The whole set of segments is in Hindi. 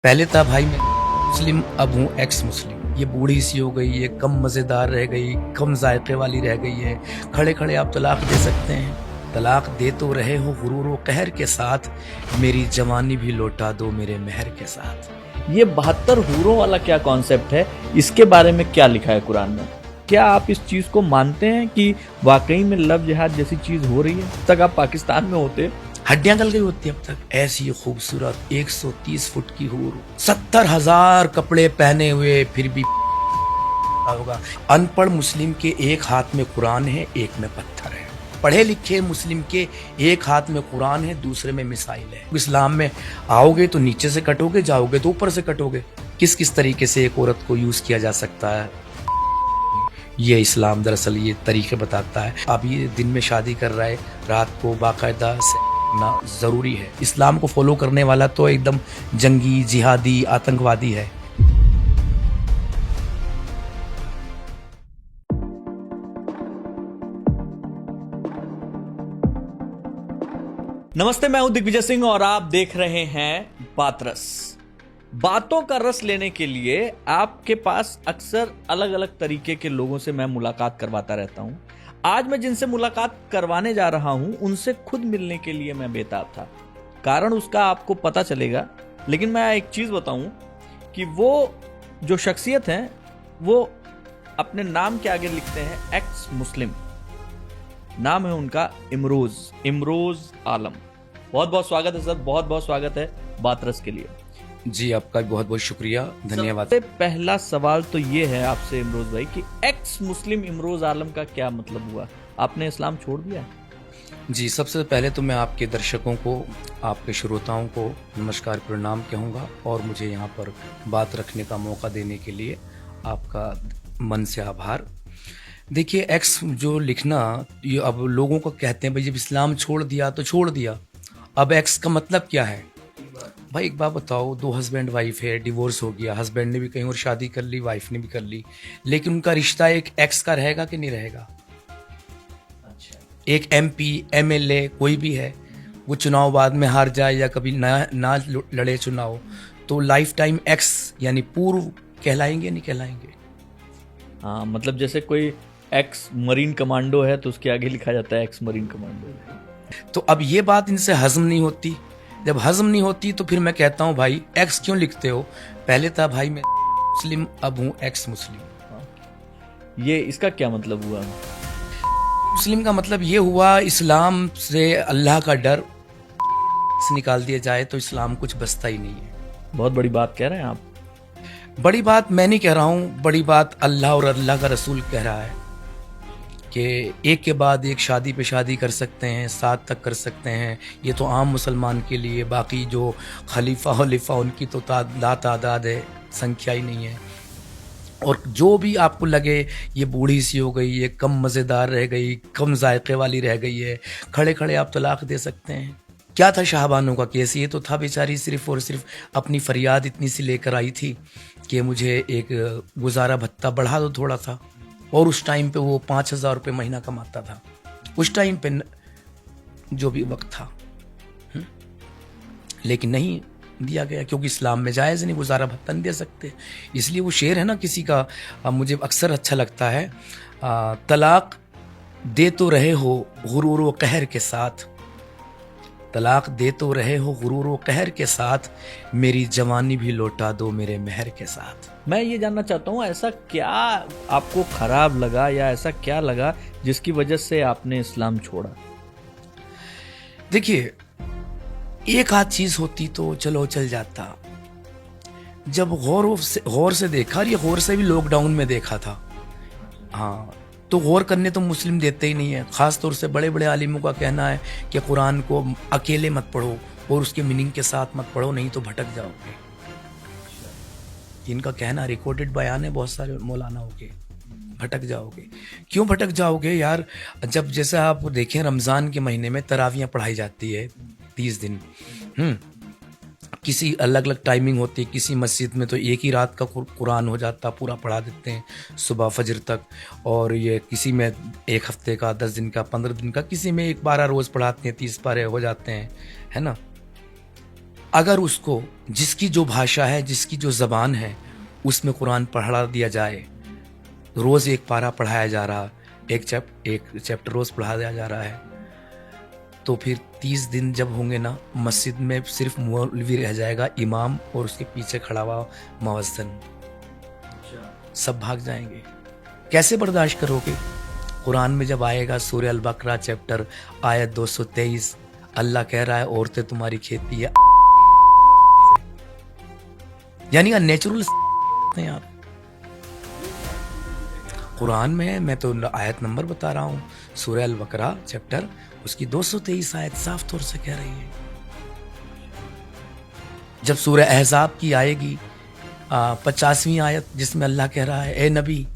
पहले था भाई मैं मुस्लिम, अब हूँ एक्स मुस्लिम। ये बूढ़ी सी हो गई, ये कम मज़ेदार रह गई, कम जायके वाली रह गई है। खड़े खड़े आप तलाक दे सकते हैं। तलाक दे तो रहे हो गुरूर व कहर के साथ, मेरी जवानी भी लौटा दो मेरे मेहर के साथ। ये 72 हूरों वाला क्या कॉन्सेप्ट है, इसके बारे में क्या लिखा है कुरान में? क्या आप इस चीज को मानते हैं कि वाकई में लव जिहाद जैसी चीज हो रही है? तक आप पाकिस्तान में होते हड्डियां गल गई होती अब तक। ऐसी खूबसूरत 130 फुट की हूर, 70,000 कपड़े पहने हुए, फिर भी होगा। अनपढ़ मुस्लिम के एक हाथ में कुरान है, एक में पत्थर है। पढ़े लिखे मुस्लिम के एक हाथ में कुरान है, दूसरे में मिसाइल है। इस्लाम में आओगे तो नीचे से कटोगे, जाओगे तो ऊपर से कटोगे। किस किस तरीके से एक औरत को यूज किया जा सकता है, ये इस्लाम दरअसल ये तरीके बताता है। अब ये दिन में शादी कर रहा है, रात को बाकायदा ना जरूरी है। इस्लाम को फॉलो करने वाला तो एकदम जंगी, जिहादी, आतंकवादी है। नमस्ते, मैं हूं दिग्विजय सिंह और आप देख रहे हैं बात रस। बातों का रस लेने के लिए आपके पास अक्सर अलग अलग तरीके के लोगों से मैं मुलाकात करवाता रहता हूं। आज मैं जिनसे मुलाकात करवाने जा रहा हूं उनसे खुद मिलने के लिए मैं बेताब था। कारण उसका आपको पता चलेगा, लेकिन मैं एक चीज बताऊं कि वो जो शख्सियत है वो अपने नाम के आगे लिखते हैं एक्स मुस्लिम। नाम है उनका इमरोज आलम। बहुत बहुत स्वागत है सर, बहुत बहुत स्वागत है बात रस के लिए। जी आपका बहुत बहुत शुक्रिया, धन्यवाद। सबसे पहला सवाल तो ये है आपसे इमरोज भाई कि एक्स मुस्लिम इमरोज आलम का क्या मतलब हुआ? आपने इस्लाम छोड़ दिया? जी, सबसे पहले तो मैं आपके दर्शकों को, आपके श्रोताओं को नमस्कार प्रणाम कहूँगा और मुझे यहाँ पर बात रखने का मौका देने के लिए आपका मन से आभार। देखिए, एक्स जो लिखना, ये अब लोगों को कहते हैं भाई जब इस्लाम छोड़ दिया तो छोड़ दिया, अब एक्स का मतलब क्या है? भाई एक बात बताओ, दो हस्बैंड वाइफ है, डिवोर्स हो गया, हस्बैंड ने भी कहीं और शादी कर ली, वाइफ ने भी कर ली, लेकिन उनका रिश्ता एक एक्स का रहेगा कि नहीं रहेगा? अच्छा। एक एमपी, एमएलए कोई भी है, वो चुनाव बाद में हार जाए या कभी ना लड़े चुनाव, तो लाइफ टाइम एक्स यानी पूर्व कहलाएंगे नहीं कहलाएंगे? हाँ, मतलब जैसे कोई एक्स मरीन कमांडो है तो उसके आगे लिखा जाता है एक्स मरीन कमांडो। तो अब ये बात इनसे हजम नहीं होती। जब हजम नहीं होती तो फिर मैं कहता हूँ भाई एक्स क्यों लिखते हो? पहले था भाई मैं मुस्लिम, अब हूँ एक्स मुस्लिम। ये इसका क्या मतलब हुआ? मुस्लिम का मतलब ये हुआ, इस्लाम से अल्लाह का डर से निकाल दिया जाए तो इस्लाम कुछ बचता ही नहीं है। बहुत बड़ी बात कह रहे हैं आप। बड़ी बात मैं नहीं कह रहा हूँ, बड़ी बात अल्लाह और अल्लाह का रसूल कह रहा है कि एक के बाद एक शादी पे शादी कर सकते हैं, 7 तक कर सकते हैं। ये तो आम मुसलमान के लिए, बाकी जो खलीफा खलीफा उनकी तो तादाद है, संख्या ही नहीं है। और जो भी आपको लगे ये बूढ़ी सी हो गई, ये कम मज़ेदार रह गई, कम जायके वाली रह गई है, खड़े खड़े आप तलाक दे सकते हैं। क्या था शाहबानों का केस? ये तो था बेचारी सिर्फ और सिर्फ अपनी फरियाद इतनी सी लेकर आई थी कि मुझे एक गुजारा भत्ता बढ़ा दो थोड़ा सा, और उस टाइम पे वो 5,000 रुपये महीना कमाता था उस टाइम पे, जो भी वक्त था। लेकिन नहीं दिया गया क्योंकि इस्लाम में जायज़ नहीं, गुजारा भत्ता नहीं दे सकते। इसलिए वो शेर है ना किसी का, मुझे अक्सर अच्छा लगता है, तलाक दे तो रहे हो गुरूर व कहर के साथ, तलाक दे तो रहे हो गुरूर व कहर के साथ, मेरी जवानी भी लौटा दो मेरे मेहर के साथ। मैं ये जानना चाहता हूँ, ऐसा क्या आपको खराब लगा या ऐसा क्या लगा जिसकी वजह से आपने इस्लाम छोड़ा? देखिए, एक आध चीज होती तो चलो चल जाता। जब गौर से देखा, और ये गौर से भी लॉकडाउन में देखा था, हाँ, तो गौर करने तो मुस्लिम देते ही नहीं है। ख़ास तौर से बड़े बड़े आलिमों का कहना है कि कुरान को अकेले मत पढ़ो और उसके मीनिंग के साथ मत पढ़ो, नहीं तो भटक जाओगे। इनका कहना रिकॉर्डेड बयान है बहुत सारे मौलानाओं के, भटक जाओगे। क्यों भटक जाओगे यार? जब जैसे आप देखें रमज़ान के महीने में तरावियाँ पढ़ाई जाती है 30 दिन, किसी अलग अलग टाइमिंग होती है। किसी मस्जिद में तो एक ही रात का कुरान हो जाता, पूरा पढ़ा देते हैं सुबह फजर तक, और ये किसी में 1 हफ्ते का, 10 दिन का, 15 दिन का, किसी में 1 12 रोज़ पढ़ाते हैं, 30 पारे हो जाते हैं, है ना। अगर उसको जिसकी जो भाषा है, जिसकी जो ज़बान है, उसमें कुरान पढ़ा दिया जाए, रोज़ एक पारा पढ़ाया जा रहा, एक चैप्टर रोज़ पढ़ाया जा रहा है, तो फिर 30 दिन जब होंगे ना, मस्जिद में सिर्फ मौलवी रह जाएगा, इमाम और उसके पीछे खड़ा हुआ मुअज्जिन, सब भाग जाएंगे। कैसे बर्दाश्त करोगे? कुरान में जब आएगा सूरह अल बकरा चैप्टर आयत 223, अल्लाह कह रहा है औरतें तुम्हारी खेती है, यानी अननेचुरल हैं आप। कुरान में है, मैं तो आयत नंबर बता रहा हूँ, सूरह अल बकरा चैप्टर उसकी 223 आयत साफ तौर से कह रही है। जब सूरह अहज़ाब की आएगी 50वीं आयत, जिसमें अल्लाह कह रहा है, ए नबी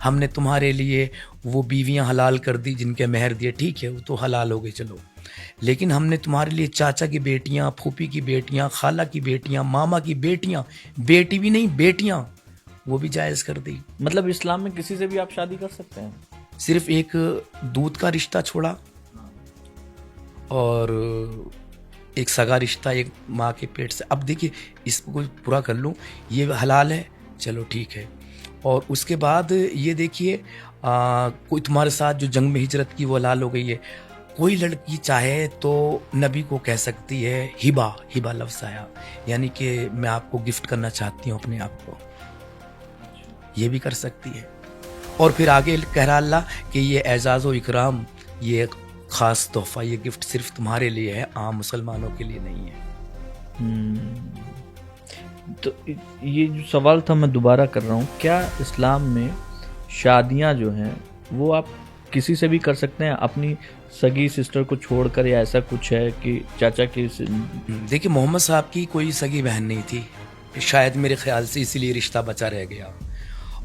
हमने तुम्हारे लिए वो बीवियां हलाल कर दी जिनके मेहर दिए, ठीक है वो तो हलाल हो गई चलो, लेकिन हमने तुम्हारे लिए चाचा की बेटियां, फूफी की बेटियां, खाला की बेटियां, मामा की बेटियां, बेटी भी नहीं बेटियां, वो भी जायज़ कर दी। मतलब इस्लाम में किसी से भी आप शादी कर सकते हैं? सिर्फ एक दूध का रिश्ता छोड़ा और एक सगा रिश्ता एक माँ के पेट से। अब देखिए इसको पूरा कर लूँ, ये हलाल है, चलो ठीक है। और उसके बाद ये देखिए कोई तुम्हारे साथ जो जंग में हिजरत की वो हलाल हो गई है। कोई लड़की चाहे तो नबी को कह सकती है हिबा लफ्ज़ आया, यानी कि मैं आपको गिफ्ट करना चाहती हूँ अपने आप को, ये भी कर सकती है। और फिर आगे कह रहा अल्लाह कि ये एजाज़ व इकराम, ये ख़ास तोहफ़ा, ये गिफ्ट सिर्फ तुम्हारे लिए है, आम मुसलमानों के लिए नहीं है। तो ये जो सवाल था मैं दोबारा कर रहा हूँ, क्या इस्लाम में शादियाँ जो हैं वो आप किसी से भी कर सकते हैं अपनी सगी सिस्टर को छोड़कर, या ऐसा कुछ है कि चाचा की? देखिए मोहम्मद साहब की कोई सगी बहन नहीं थी, शायद मेरे ख्याल से इसीलिए रिश्ता बचा रह गया।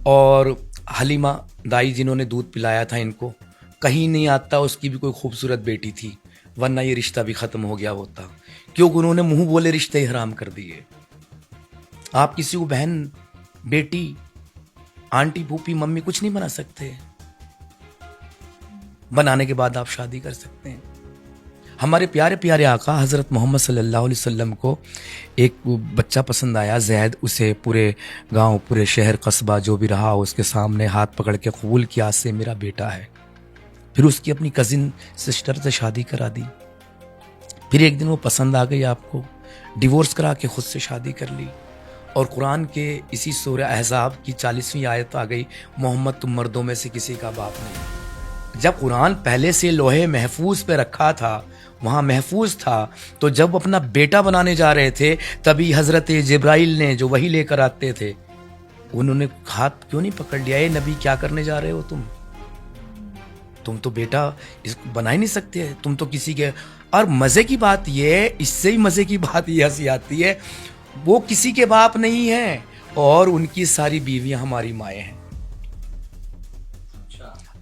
और हलीमा दाई जिन्होंने दूध पिलाया था इनको, कहीं नहीं आता उसकी भी कोई खूबसूरत बेटी थी, वरना ये रिश्ता भी ख़त्म हो गया होता, क्योंकि उन्होंने मुंह बोले रिश्ते ही हराम कर दिए। आप किसी को बहन, बेटी, आंटी, फूफी, मम्मी कुछ नहीं बना सकते, बनाने के बाद आप शादी कर सकते हैं। हमारे प्यारे प्यारे आका हज़रत मोहम्मद सल्लल्लाहु अलैहि वसल्लम को एक बच्चा पसंद आया, जैद। उसे पूरे गांव, पूरे शहर, कस्बा जो भी रहा उसके सामने हाथ पकड़ के कबूल किया, से मेरा बेटा है। फिर उसकी अपनी कज़िन सिस्टर से शादी करा दी। फिर एक दिन वो पसंद आ गई आपको, डिवोर्स करा के खुद से शादी कर ली। और कुरान के इसी सूरह अहज़ाब की 40वीं आयत आ गई, मोहम्मद तुम मर्दों में से किसी का बाप नहीं। जब कुरान पहले से लोहे महफूज पे रखा था, वहाँ महफूज था, तो जब अपना बेटा बनाने जा रहे थे तभी हज़रत जिब्राइल ने जो वही लेकर आते थे, उन्होंने हाथ क्यों नहीं पकड़ लिया, ये नबी क्या करने जा रहे हो तुम तो बेटा इसको बना ही नहीं सकते, तुम तो किसी के। और मज़े की बात ये, इससे ही मज़े की बात ये हंसी आती है, वो किसी के बाप नहीं है और उनकी सारी बीवियां हमारी माएँ हैं।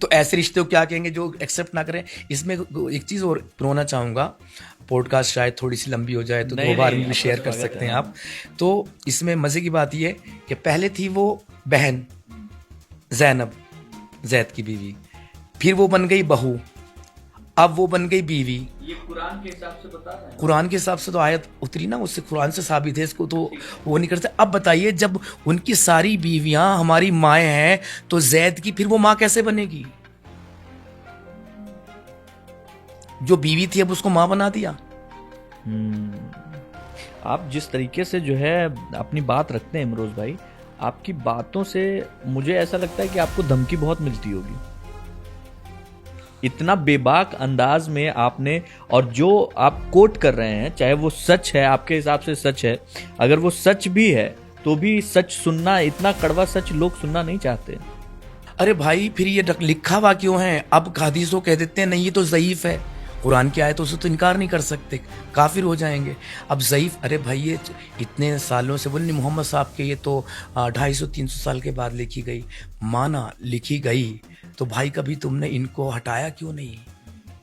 तो ऐसे रिश्ते को क्या कहेंगे जो एक्सेप्ट ना करें। इसमें एक चीज़ और प्रोना चाहूँगा, पॉडकास्ट शायद थोड़ी सी लंबी हो जाए तो 2 बार में भी शेयर कर सकते हैं आप। तो इसमें मज़े की बात ये कि पहले थी वो बहन ज़ैनब, जैद की बीवी, फिर वो बन गई बहू, अब वो बन गई बीवी। ये कुरान के हिसाब से बता रहे हैं? कुरान के हिसाब से तो आयत उतरी ना, उससे कुरान से साबित है, इसको तो वो नहीं करते। अब बताइए, जब उनकी सारी बीवियां हमारी माएँ हैं तो जैद की फिर वो माँ कैसे बनेगी? जो बीवी थी अब उसको माँ बना दिया। आप जिस तरीके से जो है अपनी बात रखते हैं इमरोज भाई, आपकी बातों से मुझे ऐसा लगता है कि आपको धमकी बहुत मिलती होगी। इतना बेबाक अंदाज में आपने, और जो आप कोट कर रहे हैं, चाहे वो सच है, आपके हिसाब से सच है, अगर वो सच भी है तो भी सच सुनना, इतना कड़वा सच लोग सुनना नहीं चाहते। अरे भाई फिर ये लिखा हुआ क्यों है? अब हदीसों कह देते हैं नहीं ये तो ज़ईफ़ है, कुरान की आयत उसे तो इनकार नहीं कर सकते, काफिर हो जाएंगे। अब ज़ईफ़, अरे भाई ये इतने सालों से बोले मोहम्मद साहब के, ये तो 250-300 साल के बाद लिखी गई, माना लिखी गई, तो भाई कभी तुमने इनको हटाया क्यों नहीं?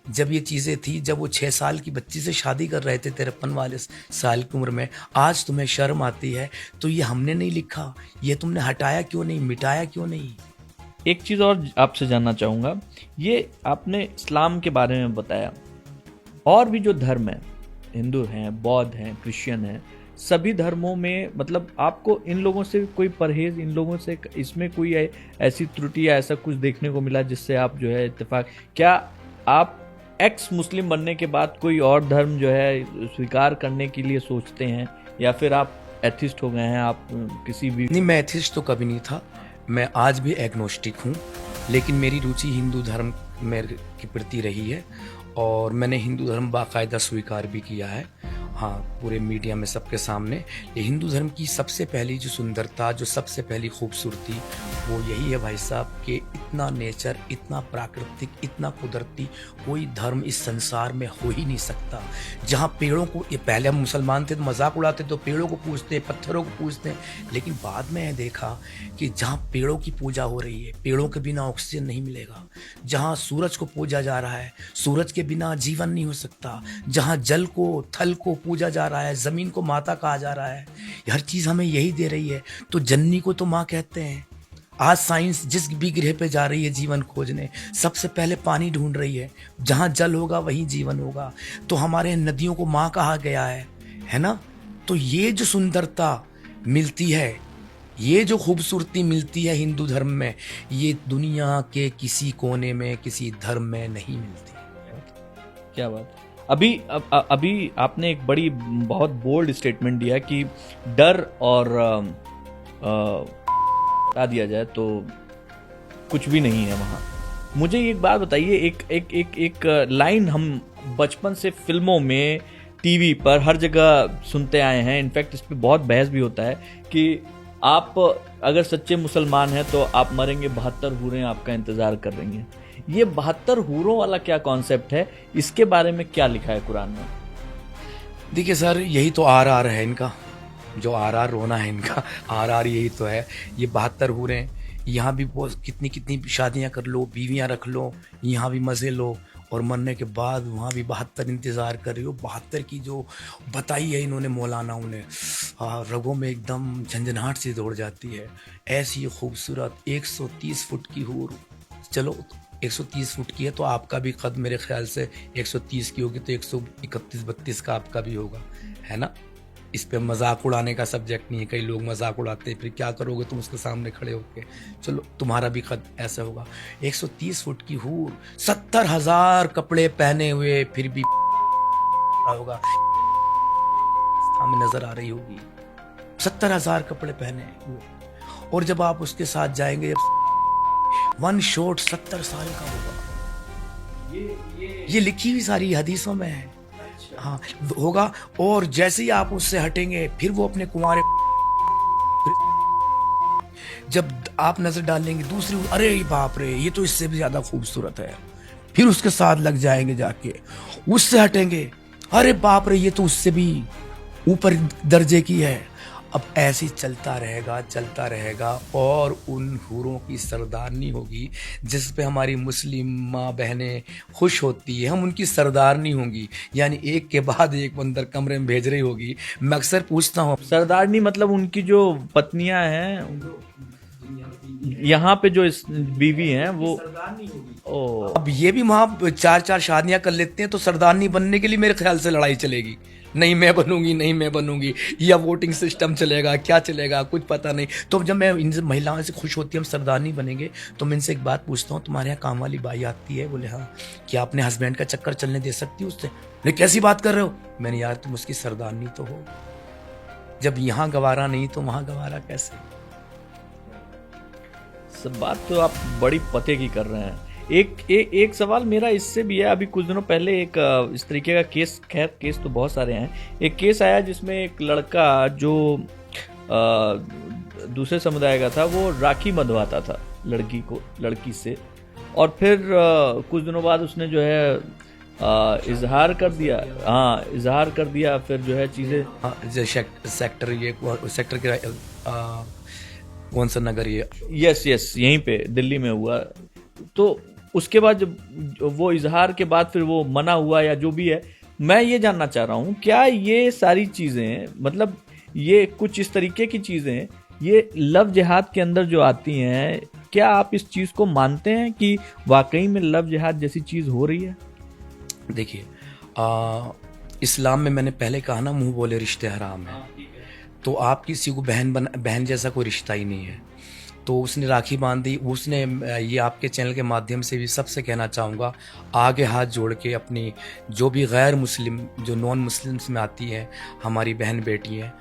जब ये चीज़ें थी, जब वो 6 साल की बच्ची से शादी कर रहे थे 53 वाले साल की उम्र में, आज तुम्हें शर्म आती है, तो ये हमने नहीं लिखा, ये तुमने हटाया क्यों नहीं, मिटाया क्यों नहीं? एक चीज़ और आपसे जानना चाहूँगा, ये आपने इस्लाम के बारे में बताया, और भी जो धर्म है, हिंदू हैं, बौद्ध हैं, क्रिश्चियन हैं, सभी धर्मों में, मतलब आपको इन लोगों से कोई परहेज, इन लोगों से इसमें कोई ऐसी त्रुटि या ऐसा कुछ देखने को मिला जिससे आप जो है इत्तेफाक, क्या आप एक्स मुस्लिम बनने के बाद कोई और धर्म जो है स्वीकार करने के लिए सोचते हैं, या फिर आप एथिस्ट हो गए हैं, आप किसी भी? नहीं, मैं एथिस्ट तो कभी नहीं था, मैं आज भी एग्नोस्टिक हूँ, लेकिन मेरी रुचि हिंदू धर्म मेरे के प्रति रही है और मैंने हिंदू धर्म बाकायदा स्वीकार भी किया है। हाँ, पूरे मीडिया में सबके सामने। ये हिंदू धर्म की सबसे पहली जो सुंदरता, जो सबसे पहली खूबसूरती, वो यही है भाई साहब कि इतना नेचर, इतना प्राकृतिक, इतना कुदरती कोई धर्म इस संसार में हो ही नहीं सकता। जहाँ पेड़ों को, ये पहले हम मुसलमान थे तो मजाक उड़ाते, तो पेड़ों को पूजते, पत्थरों को पूजते, लेकिन बाद में देखा कि जहाँ पेड़ों की पूजा हो रही है, पेड़ों के बिना ऑक्सीजन नहीं मिलेगा। जहाँ सूरज को पूजा जा रहा है, सूरज के बिना जीवन नहीं हो सकता। जहाँ जल को, थल को पूजा जा रहा है, जमीन को माता कहा जा रहा है, हर चीज हमें यही दे रही है। तो जननी को तो माँ कहते हैं। आज साइंस जिस भी ग्रह पे जा रही है जीवन खोजने, सबसे पहले पानी ढूंढ रही है। जहाँ जल होगा वहीं जीवन होगा। तो हमारे नदियों को माँ कहा गया है ना। तो ये जो सुंदरता मिलती है, ये जो खूबसूरती मिलती है हिंदू धर्म में, ये दुनिया के किसी कोने में, किसी धर्म में नहीं मिलती। क्या बात। अभी आपने एक बड़ी, बहुत बोल्ड स्टेटमेंट दिया कि डर और हटा दिया जाए तो कुछ भी नहीं है वहाँ। मुझे एक बात बताइए, एक लाइन हम बचपन से फिल्मों में, टीवी पर, हर जगह सुनते आए हैं, इनफैक्ट इस पे बहुत बहस भी होता है कि आप अगर सच्चे मुसलमान हैं तो आप मरेंगे, 72 हूरें आपका इंतजार कर रही हैं। ये 72 हूरों वाला क्या कॉन्सेप्ट है, इसके बारे में क्या लिखा है कुरान में? देखिए सर, यही तो आर है इनका, जो आर रोना है इनका, आर यही तो है। ये 72 हूरें, यहाँ भी कितनी कितनी शादियां कर लो, बीवियां रख लो, यहाँ भी मजे लो, और मरने के बाद वहाँ भी 72 इंतज़ार कर रही हो। 72 की जो बताई है इन्होंने मौलानाओं ने, रगों में एकदम झंझनाहट सी दौड़ जाती है। ऐसी खूबसूरत 130 फुट की हूर, चलो 130 फुट की है तो आपका भी कद मेरे ख्याल से 130 की होगी, तो 131-32 का आपका भी होगा, है ना। इस पे मजाक उड़ाने का सब्जेक्ट नहीं है। कई लोग मजाक उड़ाते हैं, फिर क्या करोगे तुम उसके सामने खड़े होके, चलो तुम्हारा भी कद ऐसा होगा। 130 फुट की हूर, 70,000 कपड़े पहने हुए, फिर भी होगा सामने नजर आ रही होगी, 70,000 कपड़े पहने हुए। और जब आप उसके साथ जाएंगे, वन शॉट 70 साल का होगा। ये लिखी हुई सारी हदीसों में है। हाँ होगा। और जैसे ही आप उससे हटेंगे, फिर वो अपने कुंवारे, जब आप नजर डालेंगे दूसरी, अरे बाप रे ये तो इससे भी ज्यादा खूबसूरत है, फिर उसके साथ लग जाएंगे, जाके उससे हटेंगे, अरे बाप रे ये तो उससे भी ऊपर दर्जे की है। अब ऐसे ही चलता रहेगा और उन हूरों की सरदारनी होगी जिस पे हमारी मुस्लिम माँ बहनें खुश होती है, हम उनकी सरदारनी होंगी, यानी एक के बाद एक अंदर कमरे में भेज रही होगी। मैं अक्सर पूछता हूँ, सरदारनी मतलब उनकी जो पत्नियां हैं, यहाँ पे जो बीवी हैं वो सरदारनी होगी। ओ, अब ये भी वहाँ 4-4 शादियां कर लेते हैं, तो सरदारनी बनने के लिए मेरे ख्याल से लड़ाई चलेगी, नहीं मैं बनूंगी, या वोटिंग सिस्टम चलेगा, क्या चलेगा कुछ पता नहीं। तो जब मैं इन महिलाओं से खुश होती है हम सरदारनी बनेंगे, तो मैं इनसे एक बात पूछता हूँ, तुम्हारे यहाँ काम वाली बाई आती है? बोले हाँ। क्या अपने हस्बैंड का चक्कर चलने दे सकती हो उससे? बोले कैसी बात कर रहे हो? मैंने, यार तुम उसकी सरदारनी तो हो, जब यहाँ गवारा नहीं तो वहां गवारा कैसे? सब बात तो आप बड़ी पते की कर रहे हैं। एक सवाल मेरा इससे भी है। अभी कुछ दिनों पहले एक इस तरीके का केस, खैर केस तो बहुत सारे हैं, एक केस आया जिसमें एक लड़का जो दूसरे समुदाय का था, वो राखी बंधवाता था लड़की से, और फिर कुछ दिनों बाद उसने जो है इजहार कर दिया। हाँ, इजहार कर दिया, फिर जो है चीजें सेक्टर के कौन सा नगर ये? यस यहीं पे दिल्ली में हुआ। तो उसके बाद जब वो इजहार के बाद फिर वो मना हुआ या जो भी है, मैं ये जानना चाह रहा हूँ, क्या ये सारी चीजें, मतलब ये कुछ इस तरीके की चीजें, ये लव जिहाद के अंदर जो आती हैं, क्या आप इस चीज को मानते हैं कि वाकई में लव जिहाद जैसी चीज हो रही है? देखिए, इस्लाम में मैंने पहले कहा ना, मुंह बोले रिश्ते हराम है। तो आप किसी को बहन जैसा कोई रिश्ता ही नहीं है। तो उसने राखी बांधी। उसने ये आपके चैनल के माध्यम से भी सबसे कहना चाहूँगा, आगे हाथ जोड़ के अपनी जो भी गैर मुस्लिम, जो नॉन मुस्लिम्स में आती हैं हमारी बहन बेटी हैं,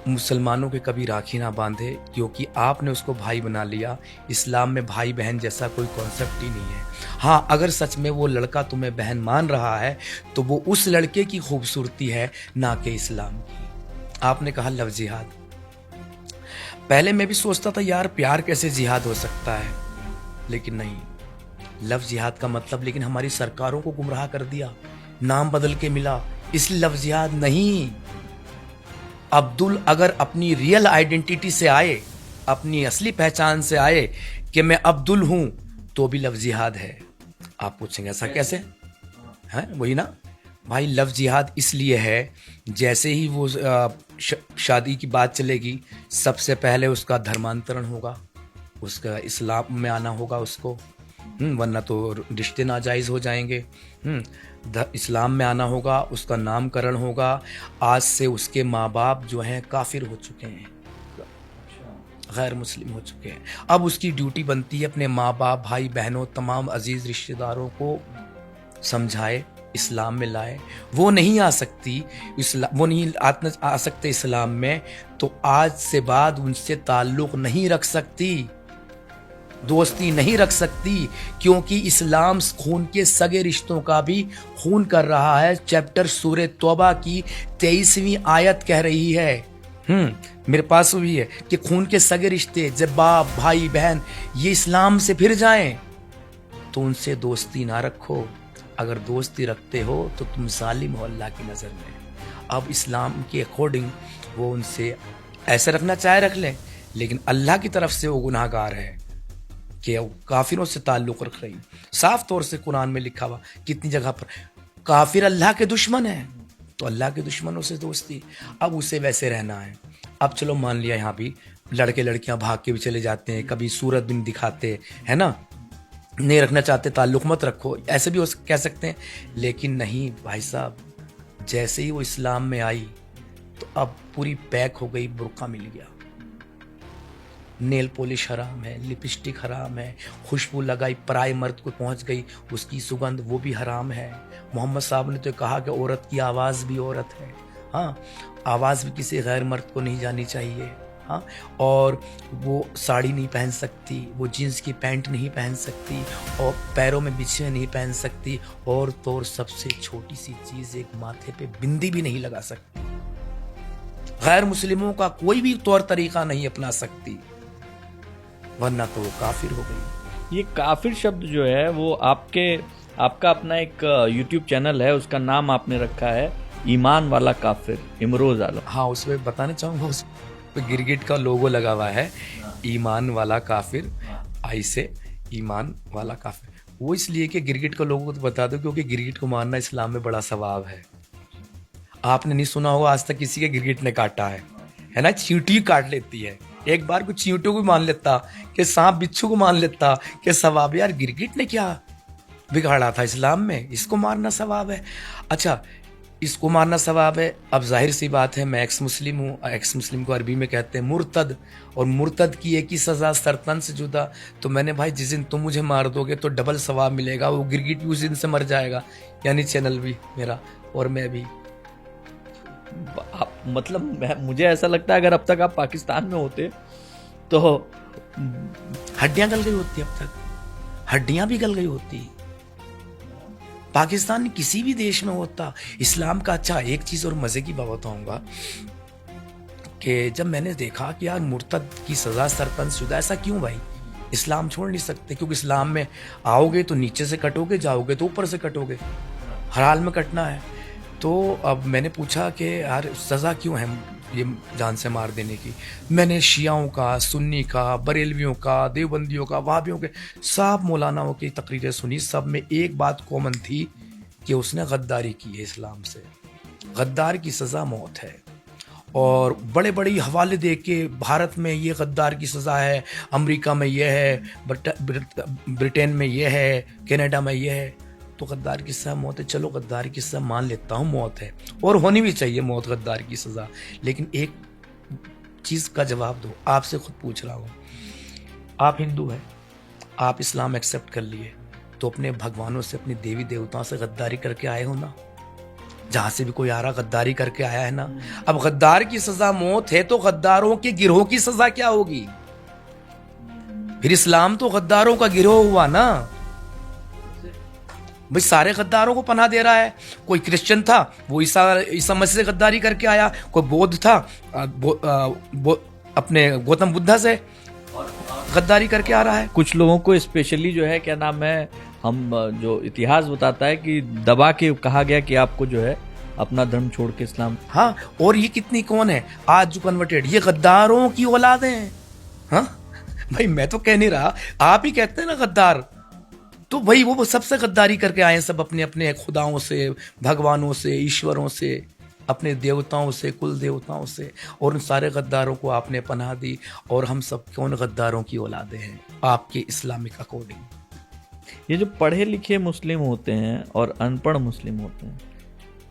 मुसलमानों के कभी राखी ना बांधे, क्योंकि आपने उसको भाई बना लिया। इस्लाम में भाई बहन जैसा कोई कॉन्सेप्ट ही नहीं है। हाँ, अगर सच में वो लड़का तुम्हें बहन मान रहा है तो वो उस लड़के की खूबसूरती है, ना कि इस्लाम की। आपने कहा लव जिहाद। पहले मैं भी सोचता था यार प्यार कैसे जिहाद हो सकता है, लेकिन नहीं, लव जिहाद का मतलब लेकिन हमारी सरकारों को गुमराह कर दिया, नाम बदल के मिला, इसलिए लव जिहाद नहीं। अब्दुल अगर अपनी रियल आइडेंटिटी से आए, अपनी असली पहचान से आए कि मैं अब्दुल हूं, तो भी लव जिहाद है। आप पूछेंगे ऐसा कैसे है? वही ना भाई, लव जिहाद इसलिए है, जैसे ही वो शादी की बात चलेगी, सबसे पहले उसका धर्मांतरण होगा, उसका इस्लाम में आना होगा उसको, वरना तो रिश्ते नाजायज़ हो जाएंगे। इस्लाम में आना होगा, उसका नामकरण होगा। आज से उसके माँ बाप जो हैं काफिर हो चुके हैं, गैर मुस्लिम हो चुके हैं। अब उसकी ड्यूटी बनती है अपने माँ बाप, भाई बहनों, तमाम अजीज रिश्तेदारों को समझाए, इस्लाम में लाए। वो नहीं आ सकती, वो नहीं आ सकते इस्लाम में, तो आज से बाद उनसे ताल्लुक़ नहीं रख सकती, दोस्ती नहीं रख सकती, क्योंकि इस्लाम खून के सगे रिश्तों का भी खून कर रहा है। चैप्टर सूरह तौबा की 23वीं आयत कह रही है, मेरे पास भी है, कि खून के सगे रिश्ते, जब बाप भाई बहन ये इस्लाम से फिर जाएं तो उनसे दोस्ती ना रखो। अगर दोस्ती रखते हो तो तुम जालिम हो अल्लाह की नज़र में। अब इस्लाम के अकॉर्डिंग वो उनसे ऐसे रखना चाहे रख लें, लेकिन अल्लाह की तरफ से वो गुनाहगार है कि काफिरों से ताल्लुक़ रख रही। साफ तौर से कुरान में लिखा हुआ कितनी जगह पर, काफिर अल्लाह के दुश्मन है, तो अल्लाह के दुश्मनों से दोस्ती। अब उसे वैसे रहना है। अब चलो मान लिया यहाँ भी लड़के लड़कियां भाग के भी चले जाते हैं, कभी सूरत भी नहीं दिखाते, है ना, नहीं रखना चाहते ताल्लुक़ मत रखो, ऐसे भी कह सकते हैं। लेकिन नहीं भाई साहब, जैसे ही वो इस्लाम में आई तो अब पूरी पैक हो गई, बुर्का मिल गया, नेल पॉलिश हराम है, लिपस्टिक हराम है, खुशबू लगाई पराए मर्द को पहुंच गई, उसकी सुगंध वो भी हराम है। मोहम्मद साहब ने तो कहा कि औरत की आवाज़ भी औरत है। हाँ, आवाज़ भी किसी गैर मर्द को नहीं जानी चाहिए। हाँ, और वो साड़ी नहीं पहन सकती, वो जीन्स की पैंट नहीं पहन सकती, और पैरों में बिछिया नहीं पहन सकती, और तो और सबसे छोटी सी चीज़, एक माथे पे बिंदी भी नहीं लगा सकती। गैर मुस्लिमों का कोई भी तौर तरीका नहीं अपना सकती, वरना तो वो काफिर हो गई। ये काफिर शब्द जो है वो आपका अपना एक YouTube चैनल है, उसका नाम आपने रखा है ईमान वाला काफिर, इमरोज आलम। हाँ, उसमें बताना चाहूँगा, उस पे गिरगिट का लोगो लगा हुआ है, ईमान वाला काफिर, आई से ईमान वाला काफिर। वो इसलिए कि गिरगिट का लोगो तो बता दो, क्योंकि गिरगिट को मारना इस्लाम में बड़ा सवाब है। आपने नहीं सुना होगा आज तक किसी के गिरगिट ने काटा है ना, चींटी काट लेती है। एक बार कुछ चींटू को मान लेता, कि सांप बिच्छू को मान लेता कि सवाब। यार गिरगिट ने क्या बिगाड़ा था इस्लाम में, इसको मारना सवाब है। अच्छा, इसको मारना सवाब है। अब जाहिर सी बात है, मैं एक्स मुस्लिम हूँ, एक्स मुस्लिम को अरबी में कहते हैं मुर्तद, और मुर्तद की एक ही सज़ा, सरतन से जुदा। तो मैंने भाई जिस दिन तुम मुझे मार दोगे तो डबल सवाब मिलेगा, वो गिरगिट भी उस दिन से मर जाएगा, यानी चैनल भी मेरा और मैं भी। मतलब मुझे ऐसा लगता है अगर अब तक आप पाकिस्तान में होते तो हड्डियां गल गई होती, अब तक हड्डियां भी गल गई होती। पाकिस्तान किसी भी देश में होता इस्लाम का। अच्छा, एक चीज और मजे की बात बताऊंगा कि जब मैंने देखा कि यार मुर्तद की सजा सरतन शुदा, ऐसा क्यों भाई, इस्लाम छोड़ नहीं सकते, क्योंकि इस्लाम में आओगे तो नीचे से कटोगे, जाओगे तो ऊपर से कटोगे, हर हाल में कटना है। तो अब मैंने पूछा कि यार सज़ा क्यों है ये जान से मार देने की। मैंने शियाओं का, सुन्नी का, बरेलवियों का, देवबंदियों का, वहाबियों के, सब मौलानाओं की तकरीरें सुनी। सब में एक बात कॉमन थी कि उसने गद्दारी की है इस्लाम से, गद्दार की सज़ा मौत है। और बड़े बड़े हवाले दे के भारत में ये गद्दार की सज़ा है, अमेरिका में ये है, ब्रिटेन में ये है, कनाडा में ये है, तो गद्दार की सज़ा मौत है। चलो गद्दार की सज़ा मान लेता हूँ, मौत है और होनी भी चाहिए मौत, गद्दार की सज़ा। लेकिन एक चीज़ का जवाब दो। आपसे खुद पूछ रहा हूँ, आप हिंदू हैं, आप इस्लाम एक्सेप्ट कर लिए, तो अपने भगवानों से, अपने देवी देवताओं से गद्दारी करके आए हो ना। जहां से भी कोई आ रहा गद्दारी करके आया है ना। अब गद्दार की सजा मौत है, तो गद्दारों के गिरोह की सजा क्या होगी? फिर इस्लाम तो गद्दारों का गिरोह हुआ ना भाई। सारे गद्दारों को पनाह दे रहा है। कोई क्रिश्चियन था, वो ईसा मसीह से गद्दारी करके आया। कोई बौद्ध था, अपने गौतम बुद्धा से गद्दारी करके आ रहा है। कुछ लोगों को स्पेशली जो है क्या नाम है, हम जो इतिहास बताता है कि दबा के कहा गया कि आपको जो है अपना धर्म छोड़ के इस्लाम। हाँ, और ये कितनी कौन है आज जो कन्वर्टेड, ये गद्दारों की औलादें हैं। हाँ भाई, मैं तो कह नहीं रहा, आप ही कहते हैं ना गद्दार। तो भाई वो सबसे गद्दारी करके आए हैं, सब अपने अपने खुदाओं से, भगवानों से, ईश्वरों से, अपने देवताओं से, कुल देवताओं से। और उन सारे गद्दारों को आपने पनाह दी। और हम सब कौन गद्दारों की औलादें हैं आपके इस्लामिक अकॉर्डिंग? ये जो पढ़े लिखे मुस्लिम होते हैं और अनपढ़ मुस्लिम होते हैं,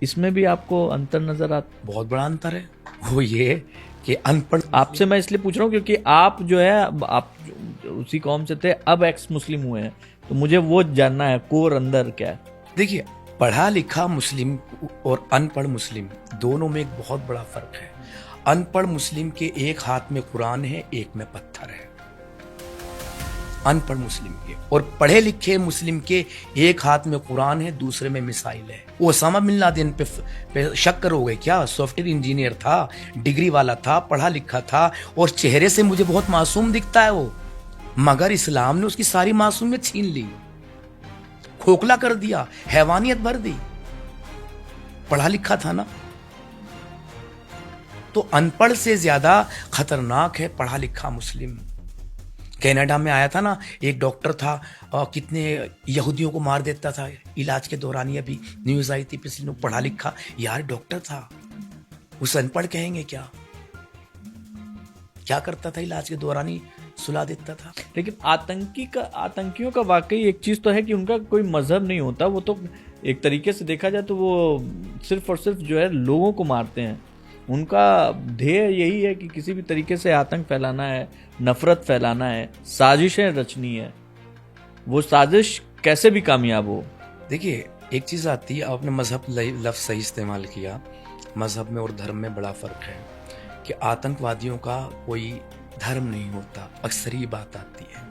इसमें भी आपको अंतर नजर आता? बहुत बड़ा अंतर है। वो ये कि अनपढ़, आपसे मैं इसलिए पूछ रहा हूँ क्योंकि आप जो है, आप उसी कौम से थे, अब एक्स मुस्लिम हुए हैं, तो मुझे वो जानना है कोर अंदर क्या है। देखिए, पढ़ा लिखा मुस्लिम और अनपढ़ मुस्लिम दोनों में एक बहुत बड़ा फर्क है। अनपढ़ मुस्लिम के एक हाथ में कुरान है, एक में पत्थर है। अनपढ़ मुस्लिम के, और पढ़े लिखे मुस्लिम के एक हाथ में कुरान है, दूसरे में मिसाइल है। वो ओसामा बिन लादेन पे शक करोगे क्या? सॉफ्टवेयर इंजीनियर था, डिग्री वाला था, पढ़ा लिखा था, और चेहरे से मुझे बहुत मासूम दिखता है वो, मगर इस्लाम ने उसकी सारी मासूमियत छीन ली, खोखला कर दिया, हैवानियत भर दी। पढ़ा लिखा था ना। तो अनपढ़ से ज्यादा खतरनाक है पढ़ा लिखा मुस्लिम। कनाडा में आया था ना एक डॉक्टर था, कितने यहूदियों को मार देता था इलाज के दौरान। ही अभी न्यूज आई थी पिछले, पढ़ा लिखा यार डॉक्टर था, उस अनपढ़ कहेंगे क्या? क्या करता था इलाज के दौरान? ही सुला देता था। लेकिन आतंकियों का वाकई एक चीज तो है कि उनका कोई मजहब नहीं होता। वो तो एक तरीके से देखा जाए तो वो सिर्फ और सिर्फ जो है लोगों को मारते हैं। उनका ध्येय यही है कि किसी भी तरीके से आतंक फैलाना है, नफरत फैलाना है, साजिशें रचनी है। वो साजिश कैसे भी कामयाब हो। देखिए, एक चीज आती है, आपने मजहब लफ्ज सही इस्तेमाल किया। मजहब में और धर्म में बड़ा फर्क है कि आतंकवादियों का कोई धर्म नहीं होता। अक्सर ये बात आती है,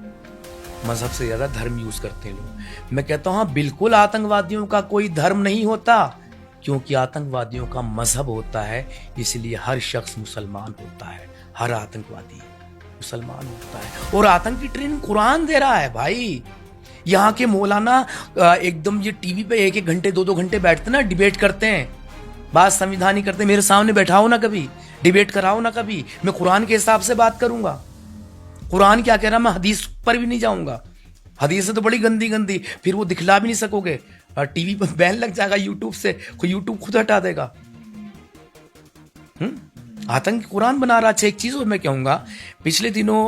मजहब से ज्यादा धर्म यूज करते हैं लोग। मैं कहता हूं हाँ, बिल्कुल आतंकवादियों का कोई धर्म नहीं होता, क्योंकि आतंकवादियों का मजहब होता है। इसलिए हर शख्स मुसलमान होता है, हर आतंकवादी मुसलमान होता है। और आतंक की ट्रेनिंग कुरान दे रहा है भाई। यहाँ के मौलाना एकदम ये टीवी पे 1-1 घंटे 2-2 घंटे बैठते ना, डिबेट करते हैं, बात संविधानी करते। मेरे सामने बैठाओ ना, कभी डिबेट कराओ ना, कभी मैं कुरान के हिसाब से बात करूंगा। कुरान क्या कह रहा, मैं हदीस पर भी नहीं जाऊंगा। हदीस तो बड़ी गंदी गंदी, फिर वो दिखला भी नहीं सकोगे, और टीवी पर बैन लग जाएगा यूट्यूब से, यूट्यूब खुद हटा देगा। आतंक कुरान बना रहा। अच्छा, एक चीज और मैं कहूंगा, पिछले दिनों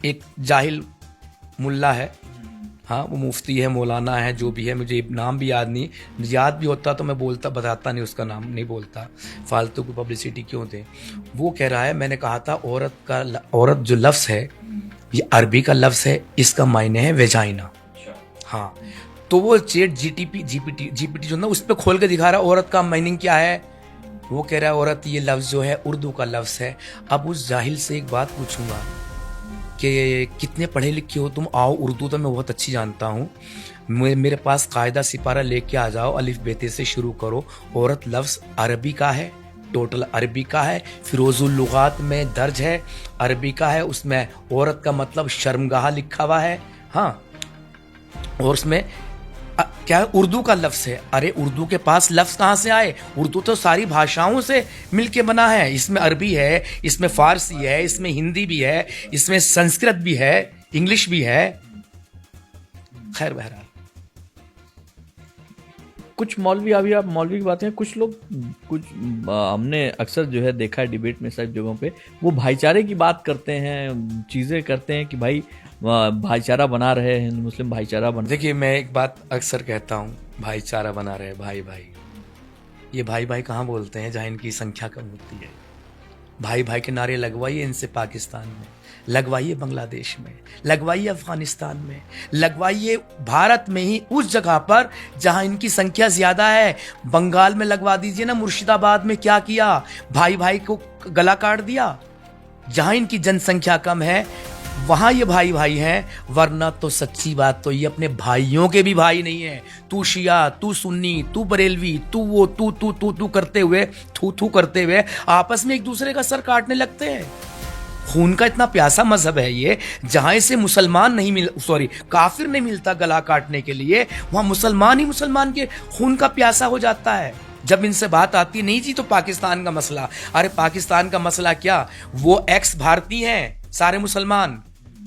एक जाहिल मुल्ला है, हाँ वो मुफ्ती है, मौलाना है, जो भी है, मुझे नाम भी याद नहीं, याद भी होता तो मैं बताता नहीं, उसका नाम नहीं बोलता, फालतू की पब्लिसिटी क्यों दे। वो कह रहा है, मैंने कहा था औरत जो लफ्ज़ है ये अरबी का लफ्ज़ है, इसका मायने है वेजाइना। हाँ, तो वो चैट जीपीटी जो ना उस पर खोल के दिखा रहा है औरत का मीनिंग क्या है। वो कह रहा है औरत ये लफ्ज़ जो है उर्दू का लफ्ज़ है। अब उस जाहिल से एक बात पूछूंगा कि कितने पढ़े लिखे हो तुम, आओ उर्दू तो मैं बहुत अच्छी जानता हूँ, मेरे पास कायदा सिपारा लेके आ जाओ, अलिफ बेते से शुरू करो। औरत लफ्ज़ अरबी का है, टोटल अरबी का है, फिरोजुल लुगात में दर्ज है, अरबी का है। उसमें औरत का मतलब शर्मगाह लिखा हुआ है, हाँ, और उसमें क्या है, उर्दू का लफ्ज़ है। अरे उर्दू के पास लफ्ज़ कहाँ से आए? उर्दू तो सारी भाषाओं से मिलके बना है। इसमें अरबी है, इसमें फारसी है, इसमें हिंदी भी है, इसमें संस्कृत भी है, इंग्लिश भी है। खैर बहरहाल, कुछ मौलवी, अभी आप मौलवी की बातें, कुछ लोग, कुछ हमने अक्सर जो है देखा है डिबेट में सब जगहों पे, वो भाईचारे की बात करते हैं, चीज़ें करते हैं कि भाई भाईचारा बना रहे, हिंदू मुस्लिम भाईचारा बना। देखिए, मैं एक बात अक्सर कहता हूँ, भाईचारा बना रहे, भाई भाई, ये भाई भाई कहाँ बोलते हैं जहाँ इनकी संख्या कम होती है। भाई भाई के नारे लगवाइए इनसे पाकिस्तान में, लगवाइए बांग्लादेश में, लगवाइए अफगानिस्तान में, लगवाइए भारत में ही उस जगह पर जहां इनकी संख्या ज्यादा है। बंगाल में लगवा दीजिए ना, मुर्शिदाबाद में क्या किया, भाई भाई को गला काट दिया। जहां इनकी जनसंख्या कम है वहां ये भाई भाई हैं, वरना तो सच्ची बात तो ये अपने भाइयों के भी भाई नहीं है। तू शिया, तू सुन्नी, तू बरेलवी, तू वो, तू करते हुए, थू करते हुए आपस में एक दूसरे का सर काटने लगते हैं। खून का इतना प्यासा मजहब है ये, जहां इसे मुसलमान नहीं काफिर नहीं मिलता गला काटने के लिए, वहां मुसलमान ही मुसलमान के खून का प्यासा हो जाता है। जब इनसे बात आती नहीं जी तो पाकिस्तान का मसला, अरे पाकिस्तान का मसला क्या, वो एक्स भारतीय हैं सारे मुसलमान।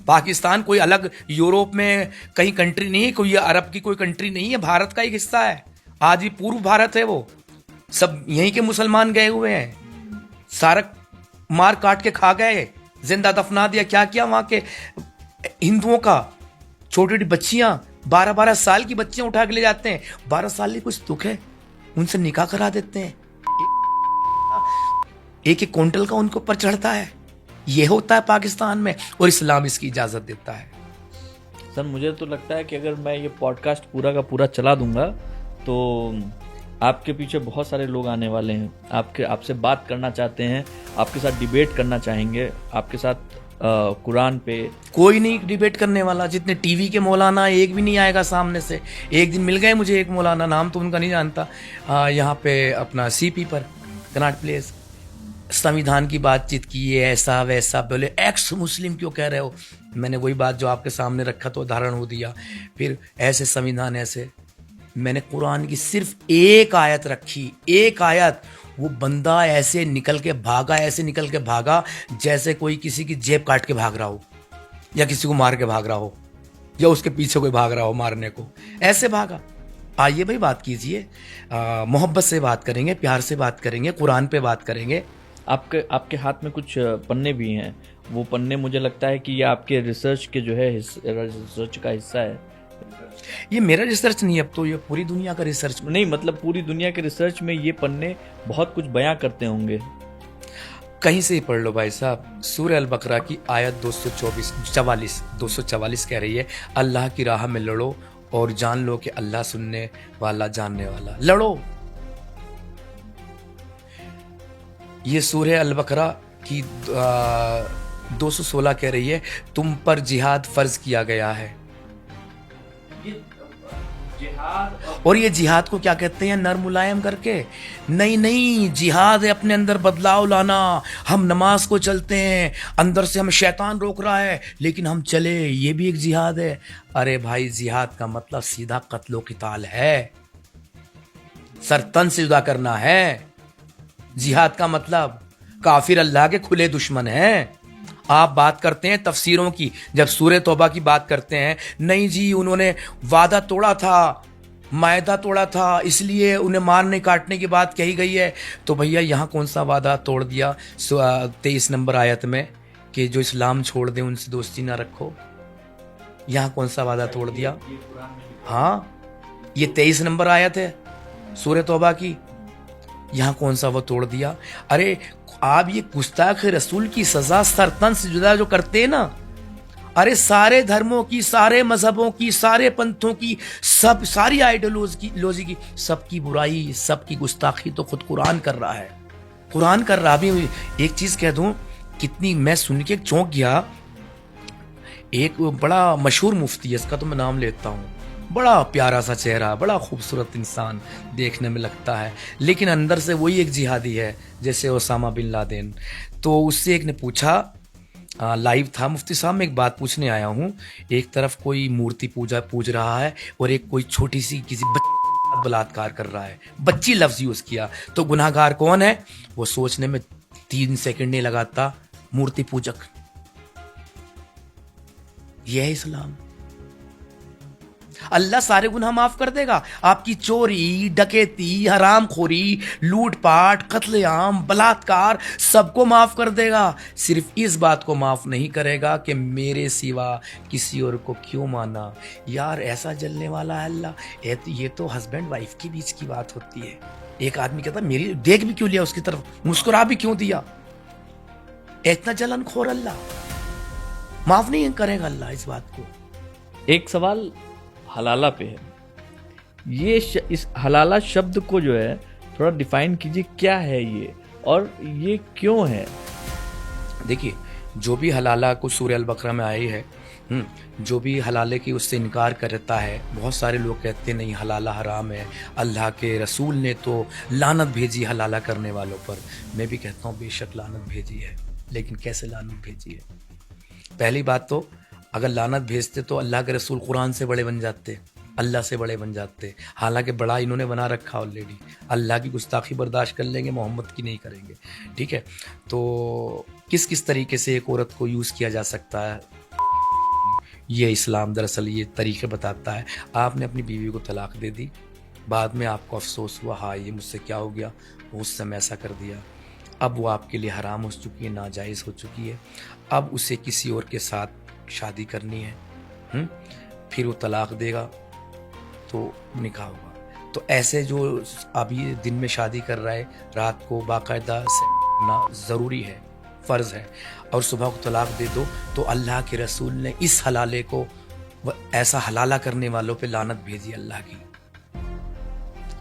पाकिस्तान कोई अलग यूरोप में कहीं कंट्री नहीं है, कोई अरब की कोई कंट्री नहीं है, भारत का एक हिस्सा है। आज भी पूर्व भारत है, वो सब यहीं के मुसलमान गए हुए हैं, सारा मार काट के खा गए, जिंदा दफना दिया, क्या किया वहां के हिंदुओं का। छोटी छोटी बच्चियां 12-12 साल की बच्चियां उठा के ले जाते हैं, 12 साल की कुछ दुख है उनसे निकाह करा देते हैं, एक एक क्विंटल का उनके ऊपर चढ़ता है। ये होता है पाकिस्तान में, और इस्लाम इसकी इजाजत देता है। सर मुझे तो लगता है कि अगर मैं ये पॉडकास्ट पूरा का पूरा चला दूंगा तो आपके पीछे बहुत सारे लोग आने वाले हैं, आपसे बात करना चाहते हैं, आपके साथ डिबेट करना चाहेंगे, आपके साथ कुरान पे। कोई नहीं डिबेट करने वाला, जितने टीवी के मौलाना एक भी नहीं आएगा सामने से। एक दिन मिल गए मुझे एक मौलाना, नाम तो उनका नहीं जानता, यहाँ पे अपना CP पर कनाट प्लेस, संविधान की बातचीत की है, ऐसा वैसा, बोले एक्स मुस्लिम क्यों कह रहे हो। मैंने वही बात जो आपके सामने रखा तो उदाहरण हो दिया। फिर ऐसे संविधान ऐसे, मैंने कुरान की सिर्फ एक आयत रखी, एक आयत, वो बंदा ऐसे निकल के भागा जैसे कोई किसी की जेब काट के भाग रहा हो, या किसी को मार के भाग रहा हो, या उसके पीछे कोई भाग रहा हो मारने को, ऐसे भागा। आइए भाई बात कीजिए, मोहब्बत से बात करेंगे, प्यार से बात करेंगे, कुरान पे बात करेंगे। आपके हाथ में कुछ पन्ने भी हैं, वो पन्ने मुझे लगता है कि ये आपके रिसर्च के जो है रिसर्च का हिस्सा है। ये मेरा रिसर्च नहीं है, अब तो ये पूरी दुनिया का रिसर्च। नहीं मतलब पूरी दुनिया के रिसर्च में ये पन्ने बहुत कुछ बयां करते होंगे। कहीं से ही पढ़ लो भाई साहब, सूरह अल बकरा की आयत 244 कह रही है, अल्लाह की राह में लड़ो और जान लो कि अल्लाह सुनने वाला, जानने वाला। लड़ो। ये सूरह अल बकरा की 216 कह रही है, तुम पर जिहाद फर्ज किया गया है। और ये जिहाद को क्या कहते हैं, नर मुलायम करके। नहीं, जिहाद है अपने अंदर बदलाव लाना। हम नमाज को चलते हैं, अंदर से हमें शैतान रोक रहा है, लेकिन हम चले, ये भी एक जिहाद है। अरे भाई, जिहाद का मतलब सीधा कत्लो क़िताल है, सर तन से जुदा करना है। जिहाद का मतलब काफिर अल्लाह के खुले दुश्मन हैं। आप बात करते हैं तफसीरों की, जब सूरह तौबा की बात करते हैं, नहीं जी उन्होंने वादा तोड़ा था, मायदा तोड़ा था, इसलिए उन्हें मारने काटने की बात कही गई है। तो भैया यहाँ कौन सा वादा तोड़ दिया 23 नंबर आयत में कि जो इस्लाम छोड़ दे उनसे दोस्ती ना रखो। यहाँ कौन सा वादा तोड़ दिया? हाँ, ये 23 नंबर आयत है सूरह तौबा की, यहाँ कौन सा वो तोड़ दिया? अरे आप ये गुस्ताख रसूल की सजा सरतन से जुदा जो करते हैं ना, अरे सारे धर्मों की, सारे मजहबों की, सारे पंथों की, सब सारी आइडियोलॉजी की, सबकी बुराई, सबकी गुस्ताखी तो खुद कुरान कर रहा है। कुरान कर रहा। अभी एक चीज कह दूं, कितनी मैं सुन के चौंक गया। एक बड़ा मशहूर मुफ्ती है, इसका तो मैं नाम लेता हूँ, बड़ा प्यारा सा चेहरा, बड़ा खूबसूरत इंसान देखने में लगता है, लेकिन अंदर से वही एक जिहादी है जैसे ओसामा बिन लादेन। तो उससे एक ने पूछा, लाइव था, मुफ्ती साहब मैं एक बात पूछने आया हूँ, एक तरफ कोई मूर्ति पूज रहा है और एक कोई छोटी सी किसी बच्ची बलात्कार कर रहा है, बच्ची लफ्ज यूज किया, तो गुनाहगार कौन है? वो सोचने में 3 सेकंड नहीं लगाता, मूर्ति पूजक। यह है इस्लाम। अल्लाह सारे गुनाह माफ कर देगा, आपकी चोरी, डकैती, हरामखोरी, लूटपाट, कत्लेआम, बलात्कार, सबको माफ कर देगा। सिर्फ इस बात को माफ नहीं करेगा कि मेरे सिवा किसी और को क्यों माना। यार ऐसा जलने वाला है अल्लाह। ये तो हस्बैंड वाइफ के बीच की बात होती है। एक आदमी कहता मेरी देख भी क्यों लिया उसकी तरफ, मुस्कुरा भी क्यों दिया? इतना जलनखोर अल्लाह माफ नहीं करेगा अल्लाह इस बात को। एक सवाल हलाला पे है, ये इस हलाला शब्द को जो है थोड़ा डिफाइन कीजिए, क्या है ये और ये क्यों है? देखिए, जो भी हलाला कुछ सूरह अल बकरा में आई है, जो भी हलाले की उससे इनकार करता है, बहुत सारे लोग कहते नहीं हलाला हराम है, अल्लाह के रसूल ने तो लानत भेजी हलाला करने वालों पर। मैं भी कहता हूँ बेशक लानत भेजी है, लेकिन कैसे लानत भेजी है? पहली बात तो अगर लानत भेजते तो अल्लाह के रसूल कुरान से बड़े बन जाते, अल्लाह से बड़े बन जाते। हालांकि बड़ा इन्होंने बना रखा ऑलरेडी, अल्लाह की गुस्ताखी बर्दाश्त कर लेंगे, मोहम्मद की नहीं करेंगे। ठीक है, तो किस किस तरीके से एक औरत को यूज़ किया जा सकता है, ये इस्लाम दरअसल ये तरीके बताता है। आपने अपनी बीवी को तलाक दे दी, बाद में आपको अफसोस हुआ, हाँ ये मुझसे क्या हो गया, उस समय ऐसा कर दिया, अब वो आपके लिए हराम हो चुकी है, नाजायज़ हो चुकी है, अब उसे किसी और के साथ शादी करनी है, फिर वो तलाक देगा तो निकाह होगा। तो ऐसे जो अभी दिन में शादी कर रहा है, रात को बाकायदा करना ज़रूरी है, फ़र्ज़ है, और सुबह को तलाक दे दो, तो अल्लाह के रसूल ने इस हलाले को ऐसा हलाला करने वालों पे लानत भेजी अल्लाह की,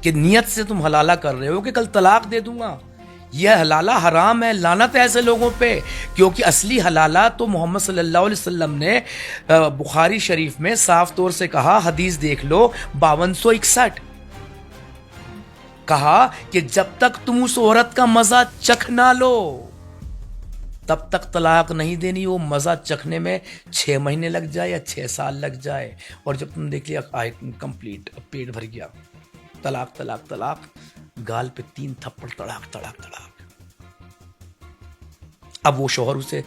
कि नियत से तुम हलाला कर रहे हो कि कल तलाक दे दूंगा, यह हलाला हराम है, लानत है ऐसे लोगों पे। क्योंकि असली हलाला तो मोहम्मद सल्लल्लाहु अलैहि वसल्लम ने बुखारी शरीफ में साफ तौर से कहा, हदीस देख लो 5261, कहा कि जब तक तुम उस औरत का मजा चख ना लो तब तक तलाक नहीं देनी। वो मजा चखने में 6 महीने लग जाए या 6 साल लग जाए, और जब तुम देख लिया कंप्लीट, पेट भर गया, तलाक तलाक तलाक, गाल पे 3 थप्पड़, तलाक तलाक तलाक। अब वो शोहर उसे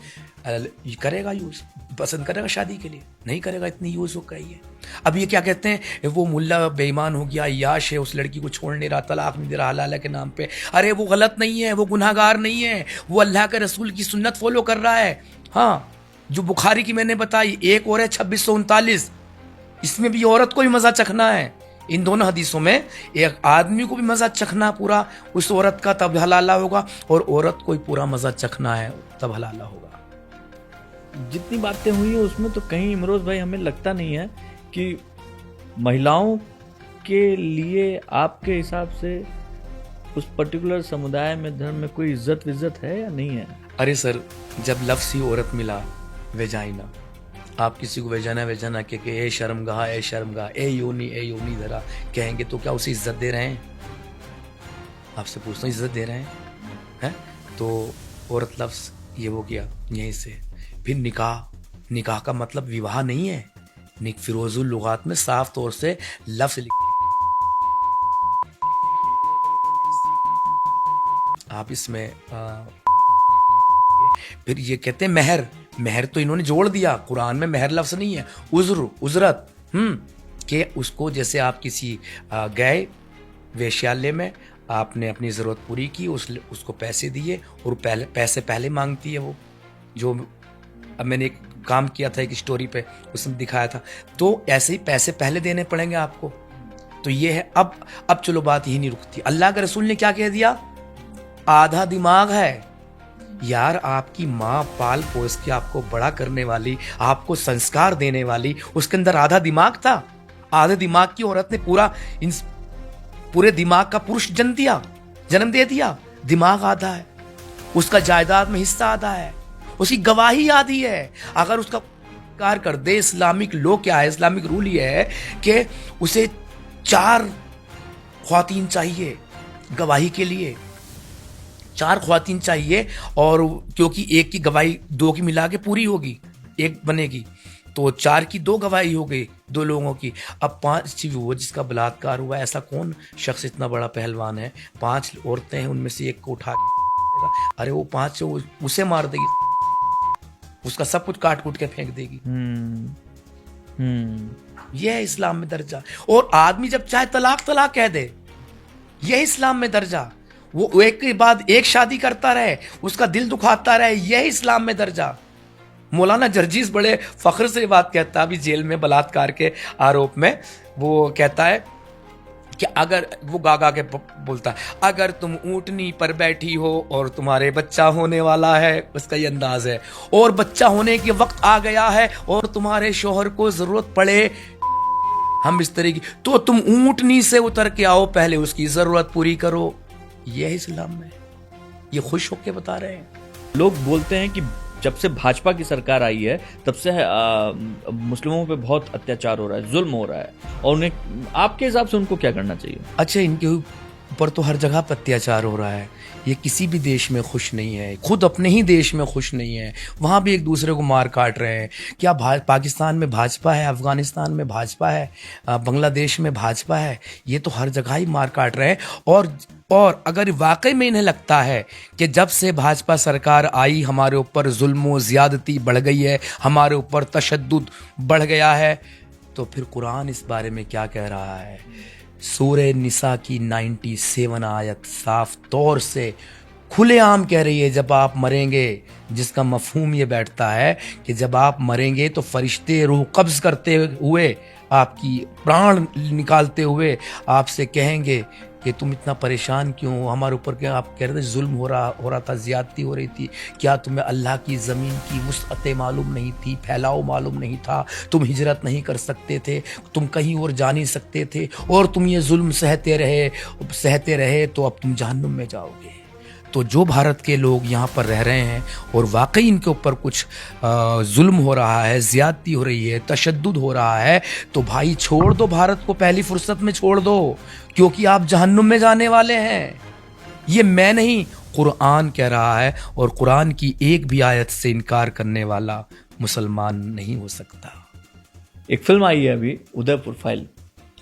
करेगा यूज, पसंद करेगा शादी के लिए, नहीं करेगा, इतनी यूज हो गई है। अब ये क्या कहते हैं, वो मुल्ला बेईमान हो गया, याश है, उस लड़की को छोड़ नहीं रहा, तलाक नहीं दे रहा हलाला के नाम पे। अरे वो गलत नहीं है, वो गुनाहगार नहीं है, वो अल्लाह के रसूल की सुन्नत फॉलो कर रहा है। हाँ, जो बुखारी की मैंने बताई, एक और है 2639, इसमें भी औरत को भी मजा चखना है। इन दोनों हदीसों में एक आदमी को भी मजा चखना पूरा उस औरत का, तब हलाला होगा, और औरत को भी पूरा मजा चखना है, तब हलाला होगा। जितनी बातें हुई है उसमें तो कहीं इमरोज भाई हमें लगता नहीं है कि महिलाओं के लिए आपके हिसाब से उस पर्टिकुलर समुदाय में, धर्म में कोई इज्जत विज्जत है या नहीं है? अरे सर, जब लफ्ज़ ही औरत मिला, वेजाइना, आप किसी को वेजाना वेजाना कह के ए शर्मगाह, ए योनी धरा कहेंगे तो क्या उसे इज्जत दे रहे हैं? आपसे पूछता हूँ, इज्जत दे रहे हैं? तो औरत लफ्ज़ ये वो किया यहीं से। फिर निकाह का मतलब विवाह नहीं है, फिरोजुल लुगात में साफ तौर से लफ्ज़ आप इसमें फिर ये कहते हैं महर तो इन्होंने जोड़ दिया, कुरान में महर लफ्ज़ नहीं है, उजरत कि उसको, जैसे आप किसी गए वेश्यालय में, आपने अपनी ज़रूरत पूरी की, उसको पैसे दिए, और पैसे पहले मांगती है वो। जो अब मैंने एक काम किया था एक स्टोरी पे, उसमें दिखाया था, तो ऐसे ही पैसे पहले देने पड़ेंगे आपको। तो ये है। अब चलो बात यही नहीं रुकती, अल्लाह के रसूल ने क्या कह दिया, आधा दिमाग है यार। आपकी माँ पाल पोस के आपको बड़ा करने वाली, आपको संस्कार देने वाली, उसके अंदर आधा दिमाग था। आधे दिमाग की औरत ने पूरे दिमाग का पुरुष जन्म दे दिया। दिमाग आधा है, उसका जायदाद में हिस्सा आधा है, उसकी गवाही आधी है। अगर उसका कार कर दे, इस्लामिक लॉ क्या है, इस्लामिक रूल ये है कि उसे 4 ख्वातीन चाहिए गवाही के लिए, 4 ख्वातीन चाहिए, और क्योंकि एक की गवाही 2 की मिला के पूरी होगी, 1 बनेगी, तो 4 की 2 गवाही हो गई 2 लोगों की। अब 5 वो जिसका बलात्कार हुआ, ऐसा कौन शख्स इतना बड़ा पहलवान है, 5 औरतें हैं, उनमें से 1 को उठा, अरे वो 5 उसे मार देगी, उसका सब कुछ काट कूट के फेंक देगी। यह है इस्लाम में दर्जा। और आदमी जब चाहे तलाक कह दे, यह इस्लाम में दर्जा। वो एक के बाद एक शादी करता रहे, उसका दिल दुखाता रहे, यह इस्लाम में दर्जा। मौलाना जर्जीस बड़े फख्र से बात कहता है, अभी जेल में बलात्कार के आरोप में, वो कहता है कि अगर वो गा के बोलता है, अगर तुम ऊँटनी पर बैठी हो और तुम्हारे बच्चा होने वाला है, उसका ये अंदाज है, और बच्चा होने के वक्त आ गया है और तुम्हारे शोहर को जरूरत पड़े हम इस तरह की, तो तुम ऊँटनी से उतर के आओ, पहले उसकी जरूरत पूरी करो। यह इस्लाम है, ये खुश होके बता रहे हैं। लोग बोलते हैं कि जब से भाजपा की सरकार आई है तब से मुस्लिमों पे बहुत अत्याचार हो रहा है, जुल्म हो रहा है, और उन्हें, आपके हिसाब से उनको क्या करना चाहिए? अच्छा, इनके ऊपर तो हर जगह पर अत्याचार हो रहा है, ये किसी भी देश में खुश नहीं है, खुद अपने ही देश में खुश नहीं है, वहाँ भी एक दूसरे को मार काट रहे हैं। क्या पाकिस्तान में भाजपा है, अफगानिस्तान में भाजपा है, बांग्लादेश में भाजपा है, ये तो हर जगह ही मार काट रहे हैं। और अगर वाकई में इन्हें लगता है कि जब से भाजपा सरकार आई हमारे ऊपर जुल्म व ज़्यादती बढ़ गई है, हमारे ऊपर तशद्दुद बढ़ गया है, तो फिर कुरान इस बारे में क्या कह रहा है? सूरह निसा की 97 आयत साफ तौर से खुलेआम कह रही है, जब आप मरेंगे, जिसका मफहूम ये बैठता है कि जब आप मरेंगे तो फरिश्ते रूह कब्ज करते हुए, आपकी प्राण निकालते हुए आपसे कहेंगे कि तुम इतना परेशान क्यों हो, हमारे ऊपर क्या आप कह रहे थे जुल्म हो रहा था, ज्यादती हो रही थी, क्या तुम्हें अल्लाह की ज़मीन की वुसअतें मालूम नहीं थी, फैलाव मालूम नहीं था, तुम हिजरत नहीं कर सकते थे, तुम कहीं और जा नहीं सकते थे, और तुम ये जुल्म सहते रहे तो अब तुम जहन्नुम में जाओगे। तो जो भारत के लोग यहाँ पर रह रहे हैं और वाकई इनके ऊपर कुछ जुल्म हो रहा है, ज़्यादती हो रही है, तशद्दुद हो रहा है, तो भाई छोड़ दो भारत को, पहली फुर्सत में छोड़ दो, क्योंकि आप जहन्नुम में जाने वाले हैं। ये मैं नहीं, कुरान कह रहा है, और कुरान की एक भी आयत से इनकार करने वाला मुसलमान नहीं हो सकता। एक फिल्म आई है अभी, उदयपुर फाइल,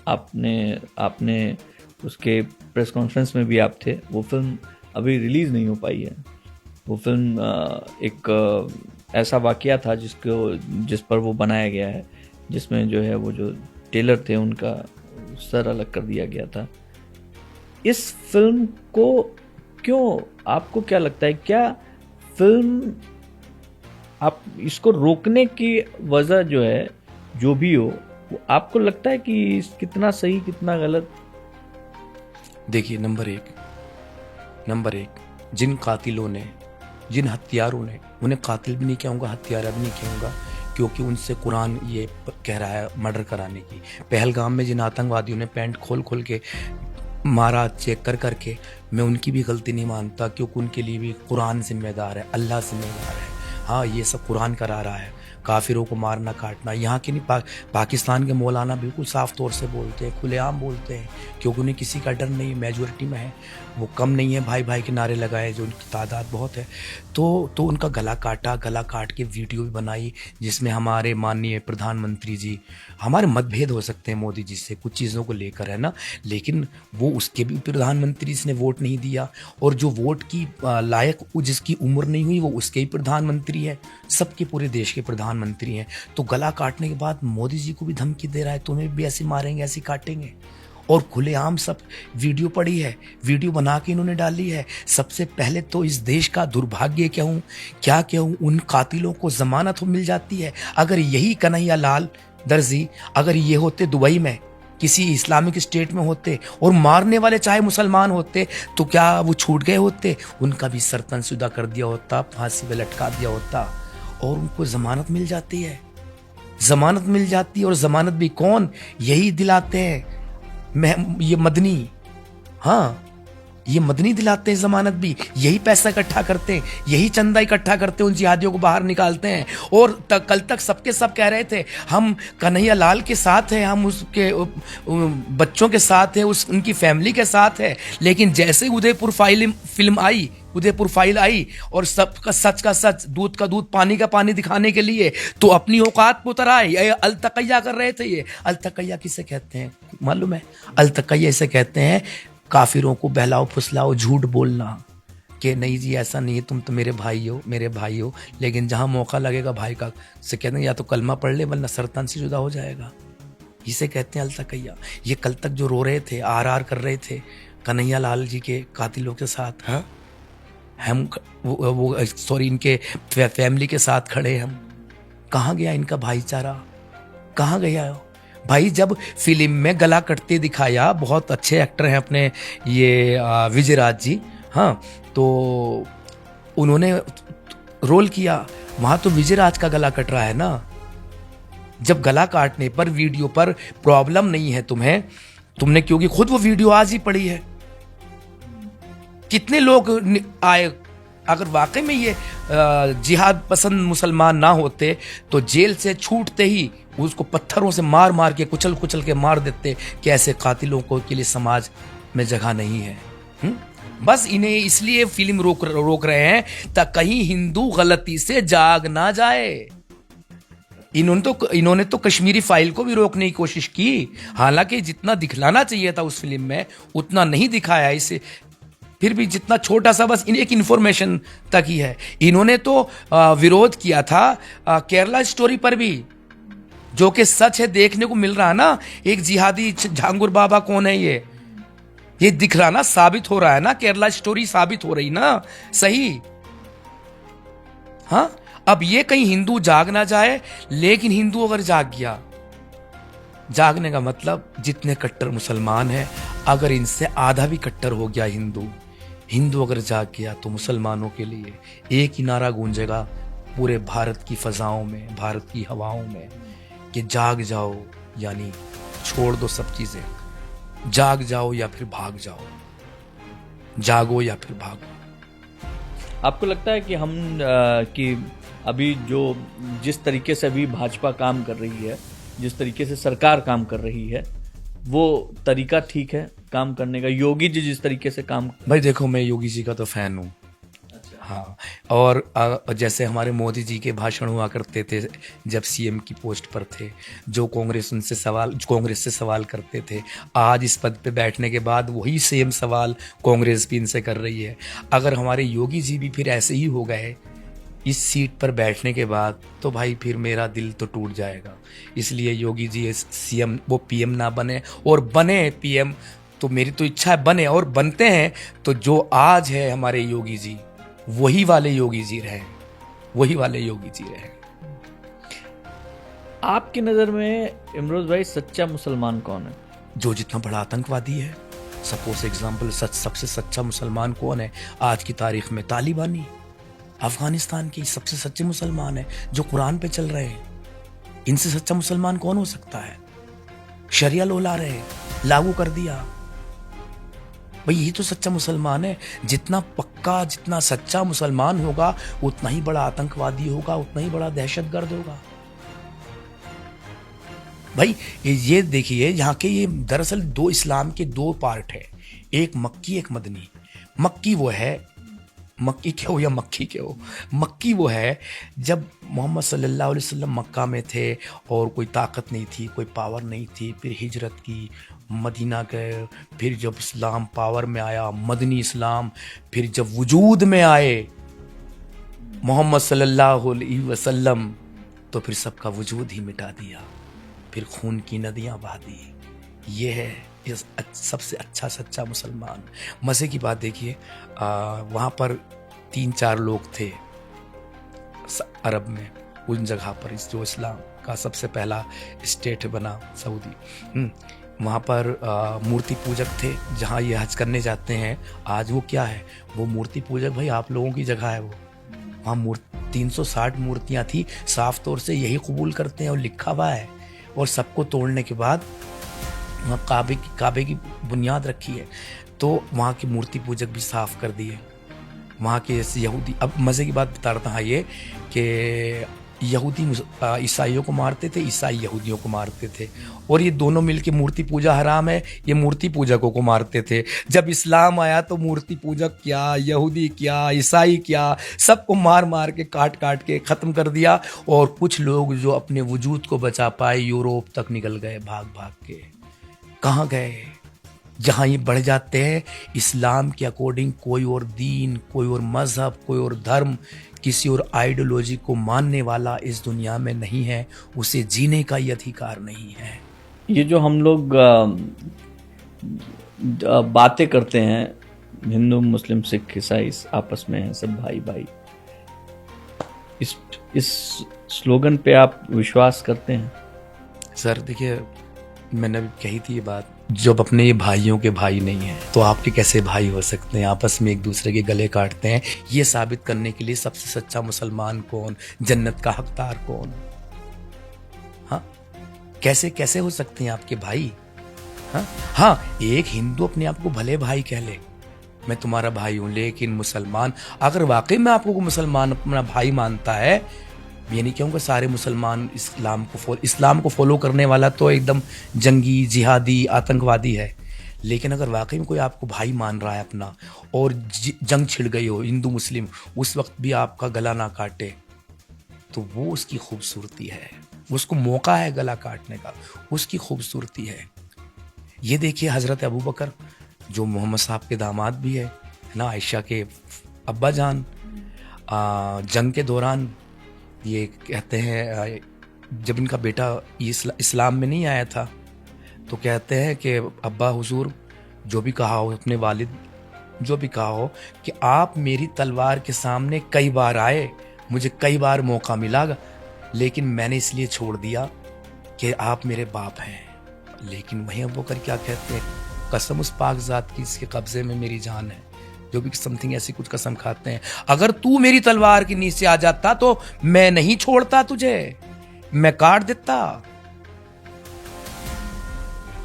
आपने उसके प्रेस कॉन्फ्रेंस में भी आप थे। वो फिल्म अभी रिलीज़ नहीं हो पाई है। वो फिल्म एक ऐसा वाकया था जिस पर वो बनाया गया है, जिसमें जो है वो जो टेलर थे उनका सर अलग कर दिया गया था। इस फिल्म को क्यों, आपको क्या लगता है, क्या फिल्म, आप इसको रोकने की वजह जो है, जो भी हो, वो आपको लगता है कि कितना सही कितना गलत? देखिए, नंबर एक, जिन कातिलों ने, जिन हत्यारों ने, उन्हें कातिल भी नहीं कहूँगा, हत्यारा भी नहीं कहूँगा, क्योंकि उनसे कुरान ये कह रहा है मर्डर कराने की। पहलगाम में जिन आतंकवादियों ने पैंट खोल के मारा, चेक करके, मैं उनकी भी गलती नहीं मानता, क्योंकि उनके लिए भी कुरान जिम्मेदार है, अल्लाह जिम्मेदार है। हाँ, ये सब कुरान करा रहा है, काफिरों को मारना काटना। यहाँ के नहीं, पाकिस्तान के मौलाना बिल्कुल साफ तौर से बोलते हैं, खुलेआम बोलते हैं, क्योंकि उन्हें किसी का डर नहीं, मेजोरिटी में है, वो कम नहीं है, भाई भाई के नारे लगाए, जो उनकी तादाद बहुत है। तो उनका गला काट के वीडियो भी बनाई, जिसमें हमारे माननीय प्रधानमंत्री जी, हमारे मतभेद हो सकते हैं मोदी जी से कुछ चीज़ों को लेकर, है ना, लेकिन वो उसके भी प्रधानमंत्री ने वोट नहीं दिया, और जो वोट की लायक, जिसकी उम्र नहीं हुई, वो उसके ही प्रधानमंत्री है, सबके पूरे देश के प्रधानमंत्री हैं। तो गला काटने के बाद मोदी जी को भी धमकी दे रहा है, तुम्हें भी ऐसे मारेंगे, ऐसे काटेंगे, और खुलेआम सब वीडियो पड़ी है, वीडियो बना के इन्होंने डाली है। सबसे पहले तो इस देश का दुर्भाग्य क्या कहूँ, उन कातिलों को जमानत मिल जाती है। अगर यही कन्हैया लाल दर्जी, अगर ये होते दुबई में किसी इस्लामिक स्टेट में होते और मारने वाले चाहे मुसलमान होते, तो क्या वो छूट गए होते? उनका भी सर तनसुदा कर दिया होता, फांसी पे लटका दिया होता, और उनको जमानत मिल जाती है। और जमानत भी कौन, यही दिलाते हैं, ये मदनी, हाँ, ये मदनी दिलाते हैं जमानत भी, यही पैसा इकट्ठा करते हैं, यही चंदा इकट्ठा करते हैं, उन जिहादियों को बाहर निकालते हैं। और कल तक सबके सब कह रहे थे हम कन्हैया लाल के साथ हैं, हम उसके बच्चों के साथ हैं, उनकी फैमिली के साथ है, लेकिन जैसे उदयपुर फाइल आई और सबका सच का सच, दूध का दूध, पानी का पानी दिखाने के लिए, तो अपनी औकात पर उतर आए। ये अलतकैया कर रहे थे। ये अलतकैया किसे कहते हैं मालूम है? अलतकैया इसे कहते हैं काफिरों को बहलाओ फुसलाओ, झूठ बोलना कि नहीं जी ऐसा नहीं है, तुम तो मेरे भाई हो, लेकिन जहां मौका लगेगा भाई का से कहते हैं या तो कलमा पढ़ ले, वरना सरतान से जुदा हो जाएगा। इसे कहते हैं अलतकैया। ये कल तक जो रो रहे थे, आर कर रहे थे कन्हैया लाल जी के कातिलों के साथ, हाँ, हम इनके फैमिली के साथ खड़े, हम कहाँ गया इनका भाईचारा, कहाँ गया? भाई जब फिल्म में गला कटते दिखाया, बहुत अच्छे एक्टर हैं अपने ये विजयराज जी, हाँ, तो उन्होंने रोल किया, वहां तो विजयराज का गला कट रहा है ना। जब गला काटने पर वीडियो पर प्रॉब्लम नहीं है तुम्हें, तुमने क्योंकि खुद वो वीडियो आज ही पड़ी है, कितने लोग आए। अगर वाकई में ये जिहाद पसंद मुसलमान ना होते तो जेल से छूटते ही उसको पत्थरों से मार मार के कुचल कुचल के मार देते कि ऐसे कातिलों को के लिए समाज में जगह नहीं है। बस इन्हें इसलिए फिल्म रोक रहे हैं ताकि कहीं हिंदू गलती से जाग ना जाए। इन्होंने तो कश्मीरी फाइल को भी रोकने की कोशिश की, हालांकि जितना दिखलाना चाहिए था उस फिल्म में उतना नहीं दिखाया इसे, फिर भी जितना छोटा सा बस एक इन्फॉर्मेशन तक ही है। इन्होंने तो विरोध किया था केरला स्टोरी पर भी, जो कि सच है, देखने को मिल रहा है ना। एक जिहादी झांगुर बाबा कौन है ये दिख रहा ना, साबित हो रहा है ना, केरला स्टोरी साबित हो रही ना, सही। हाँ, अब ये कहीं हिंदू जाग ना जाए, लेकिन हिंदू अगर जाग गया, जागने का मतलब जितने कट्टर मुसलमान हैं, अगर इनसे आधा भी कट्टर हो गया हिंदू अगर जाग गया तो मुसलमानों के लिए एक ही नारा गूंजेगा पूरे भारत की फजाओं में, भारत की हवाओं में, कि जाग जाओ, यानी छोड़ दो सब चीजें, जाग जाओ या फिर भाग जाओ, जागो या फिर भागो। आपको लगता है कि कि अभी जिस तरीके से अभी भाजपा काम कर रही है, जिस तरीके से सरकार काम कर रही है, वो तरीका ठीक है काम करने का? योगी जी जिस तरीके से काम, भाई देखो, मैं योगी जी का तो फैन हूँ। हाँ, और जैसे हमारे मोदी जी के भाषण हुआ करते थे जब सीएम की पोस्ट पर थे, जो कांग्रेस से सवाल करते थे, आज इस पद पे बैठने के बाद वही सेम सवाल कांग्रेस भी इनसे कर रही है। अगर हमारे योगी जी भी फिर ऐसे ही हो गए इस सीट पर बैठने के बाद, तो भाई फिर मेरा दिल तो टूट जाएगा। इसलिए योगी जी सीएम, वो पीएम ना बने, और बने पीएम तो मेरी तो इच्छा है बने, और बनते हैं तो जो आज है हमारे योगी जी, वही वाले योगी जी रहे, वही वाले योगी जी रहे। आपकी नजर में इमरोज भाई सच्चा मुसलमान कौन है? जो जितना बड़ा आतंकवादी है। सपोज एग्जाम्पल, सबसे सच्चा मुसलमान कौन है आज की तारीख में? तालिबानी, अफगानिस्तान के सबसे सच्चे मुसलमान है जो कुरान पे चल रहे हैं। इनसे सच्चा मुसलमान कौन हो सकता है? शरिया लो ला रहे, लागू कर दिया, भाई यही तो सच्चा मुसलमान है। जितना पक्का, जितना सच्चा मुसलमान होगा उतना ही बड़ा आतंकवादी होगा, उतना ही बड़ा दहशतगर्द होगा। भाई ये देखिए, यहाँ के ये दरअसल दो इस्लाम के दो पार्ट है, एक मक्की एक मदनी। मक्की वो है, मक्की के हो या मक्खी के हो, मक्की वो है जब मोहम्मद सल्लल्लाहु अलैहि वसल्लम मक्का में थे और कोई ताकत नहीं थी, कोई पावर नहीं थी, फिर हिजरत की, मदीना गए, फिर जब इस्लाम पावर में आया, मदनी इस्लाम, फिर जब वजूद में आए मोहम्मद सल्लल्लाहु अलैहि वसल्लम, तो फिर सबका वजूद ही मिटा दिया, फिर खून की नदियां बहा दी। ये है इस सबसे अच्छा सच्चा मुसलमान। मज़े की बात देखिए, वहाँ पर 3-4 लोग थे अरब में, उन जगह पर इस जो इस्लाम का सबसे पहला स्टेट बना सऊदी, वहाँ पर मूर्ति पूजक थे, जहाँ ये हज करने जाते हैं आज। वो क्या है, वो मूर्ति पूजक भाई आप लोगों की जगह है। वो वहाँ 360 मूर्तियाँ थी, साफ तौर से यही कबूल करते हैं और लिखा हुआ है, और सबको तोड़ने के बाद वहाँ काबे की बुनियाद रखी है, तो वहाँ की मूर्ति पूजक भी साफ कर दिए वहाँ के यहूदी। अब मज़े की बात बता रहा था ये कि यहूदी ईसाइयों को मारते थे, ईसाई यहूदियों को मारते थे, और ये दोनों मिलके मूर्ति पूजा हराम है, ये मूर्ति पूजकों को मारते थे। जब इस्लाम आया तो मूर्ति पूजक क्या, यहूदी क्या, ईसाई क्या, सबको मार मार के काट काट के ख़त्म कर दिया। और कुछ लोग जो अपने वजूद को बचा पाए यूरोप तक निकल गए भाग भाग के। कहाँ गए? जहाँ ये बढ़ जाते हैं इस्लाम के अकॉर्डिंग कोई और दीन, कोई और मज़हब, कोई और धर्म, किसी और आइडियोलॉजी को मानने वाला इस दुनिया में नहीं है, उसे जीने का ही अधिकार नहीं है। ये जो हम लोग बातें करते हैं, हिंदू मुस्लिम सिख ईसाई आपस में हैं सब भाई भाई, इस स्लोगन पे आप विश्वास करते हैं? सर देखिए, मैंने अभी कही थी ये बात, जब अपने भाइयों के भाई नहीं है तो आपके कैसे भाई हो सकते हैं? आपस में एक दूसरे के गले काटते हैं, ये साबित करने के लिए सबसे सच्चा मुसलमान कौन, जन्नत का हकदार कौन? हाँ, कैसे कैसे हो सकते हैं आपके भाई? हाँ हाँ, एक हिंदू अपने आप को भले भाई कह ले, मैं तुम्हारा भाई हूं, लेकिन मुसलमान अगर वाकई में आपको मुसलमान अपना भाई मानता है, ये नहीं कहूँगा सारे मुसलमान इस्लाम को फॉलो करने वाला तो एकदम जंगी जिहादी आतंकवादी है, लेकिन अगर वाकई में कोई आपको भाई मान रहा है अपना और जंग छिड़ गई हो हिंदू मुस्लिम, उस वक्त भी आपका गला ना काटे, तो वो उसकी खूबसूरती है, उसको मौका है गला काटने का, उसकी खूबसूरती है। ये देखिए हज़रत अबू बकर जो मोहम्मद साहब के दामाद भी है ना, आयशा के अब्बा जान, जंग के दौरान ये कहते हैं जब इनका बेटा इस्लाम में नहीं आया था तो कहते हैं कि अब्बा हुजूर जो भी कहा हो, अपने वालिद जो भी कहा हो कि आप मेरी तलवार के सामने कई बार आए, मुझे कई बार मौका मिला, लेकिन मैंने इसलिए छोड़ दिया कि आप मेरे बाप हैं। लेकिन वहीं अबू बकर क्या कहते हैं, कसम उस पाक ज़ात की इसके कब्जे में मेरी जान है, जो भी समथिंग ऐसी कुछ कसम खाते हैं, अगर तू मेरी तलवार के नीचे आ जाता तो मैं नहीं छोड़ता तुझे, मैं काट देता।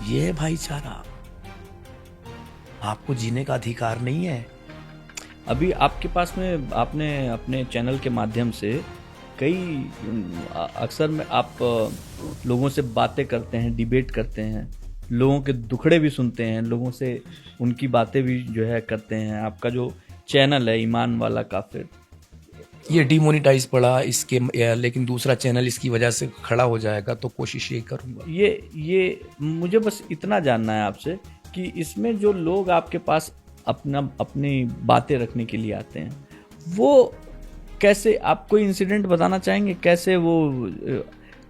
ये है भाईचारा, आपको जीने का अधिकार नहीं है। अभी आपके पास में आपने अपने चैनल के माध्यम से कई अक्सर में आप लोगों से बातें करते हैं, डिबेट करते हैं, लोगों के दुखड़े भी सुनते हैं, लोगों से उनकी बातें भी जो है करते हैं। आपका जो चैनल है ईमान वाला काफिर, ये डिमोनिटाइज पड़ा इसके, लेकिन दूसरा चैनल इसकी वजह से खड़ा हो जाएगा तो कोशिश यही करूंगा। ये मुझे बस इतना जानना है आपसे कि इसमें जो लोग आपके पास अपनी बातें रखने के लिए आते हैं, वो कैसे, आप कोई इंसिडेंट बताना चाहेंगे कैसे वो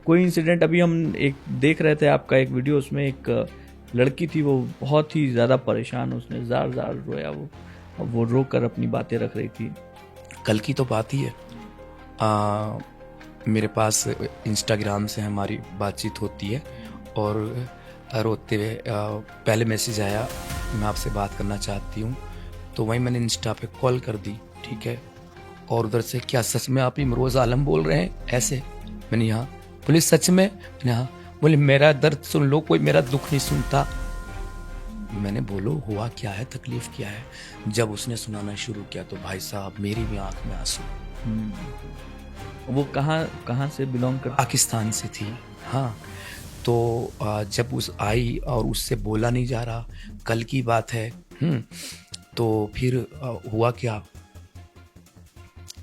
कोई इंसिडेंट? अभी हम एक देख रहे थे आपका एक वीडियो, उसमें एक लड़की थी, वो बहुत ही ज़्यादा परेशान, उसने जार जार रोया, वो रो कर अपनी बातें रख रही थी। कल की तो बात ही है, मेरे पास इंस्टाग्राम से हमारी बातचीत होती है और रोते हुए पहले मैसेज आया, मैं आपसे बात करना चाहती हूँ, तो वहीं मैंने इंस्टा पे कॉल कर दी, ठीक है, और उधर से क्या सच में आप इमरोज़ आलम बोल रहे हैं ऐसे? मैंने यहाँ पुलिस सच में? मैंने हाँ। बोले मेरा दर्द सुन लो, कोई मेरा दुख नहीं सुनता। मैंने बोलो हुआ क्या है, तकलीफ क्या है? जब उसने सुनाना शुरू किया तो भाई साहब मेरी भी आंख में आंसू। वो कहाँ से बिलोंग कर? पाकिस्तान से थी, हाँ। तो जब उस आई और उससे बोला नहीं जा रहा, कल की बात है। तो फिर हुआ क्या,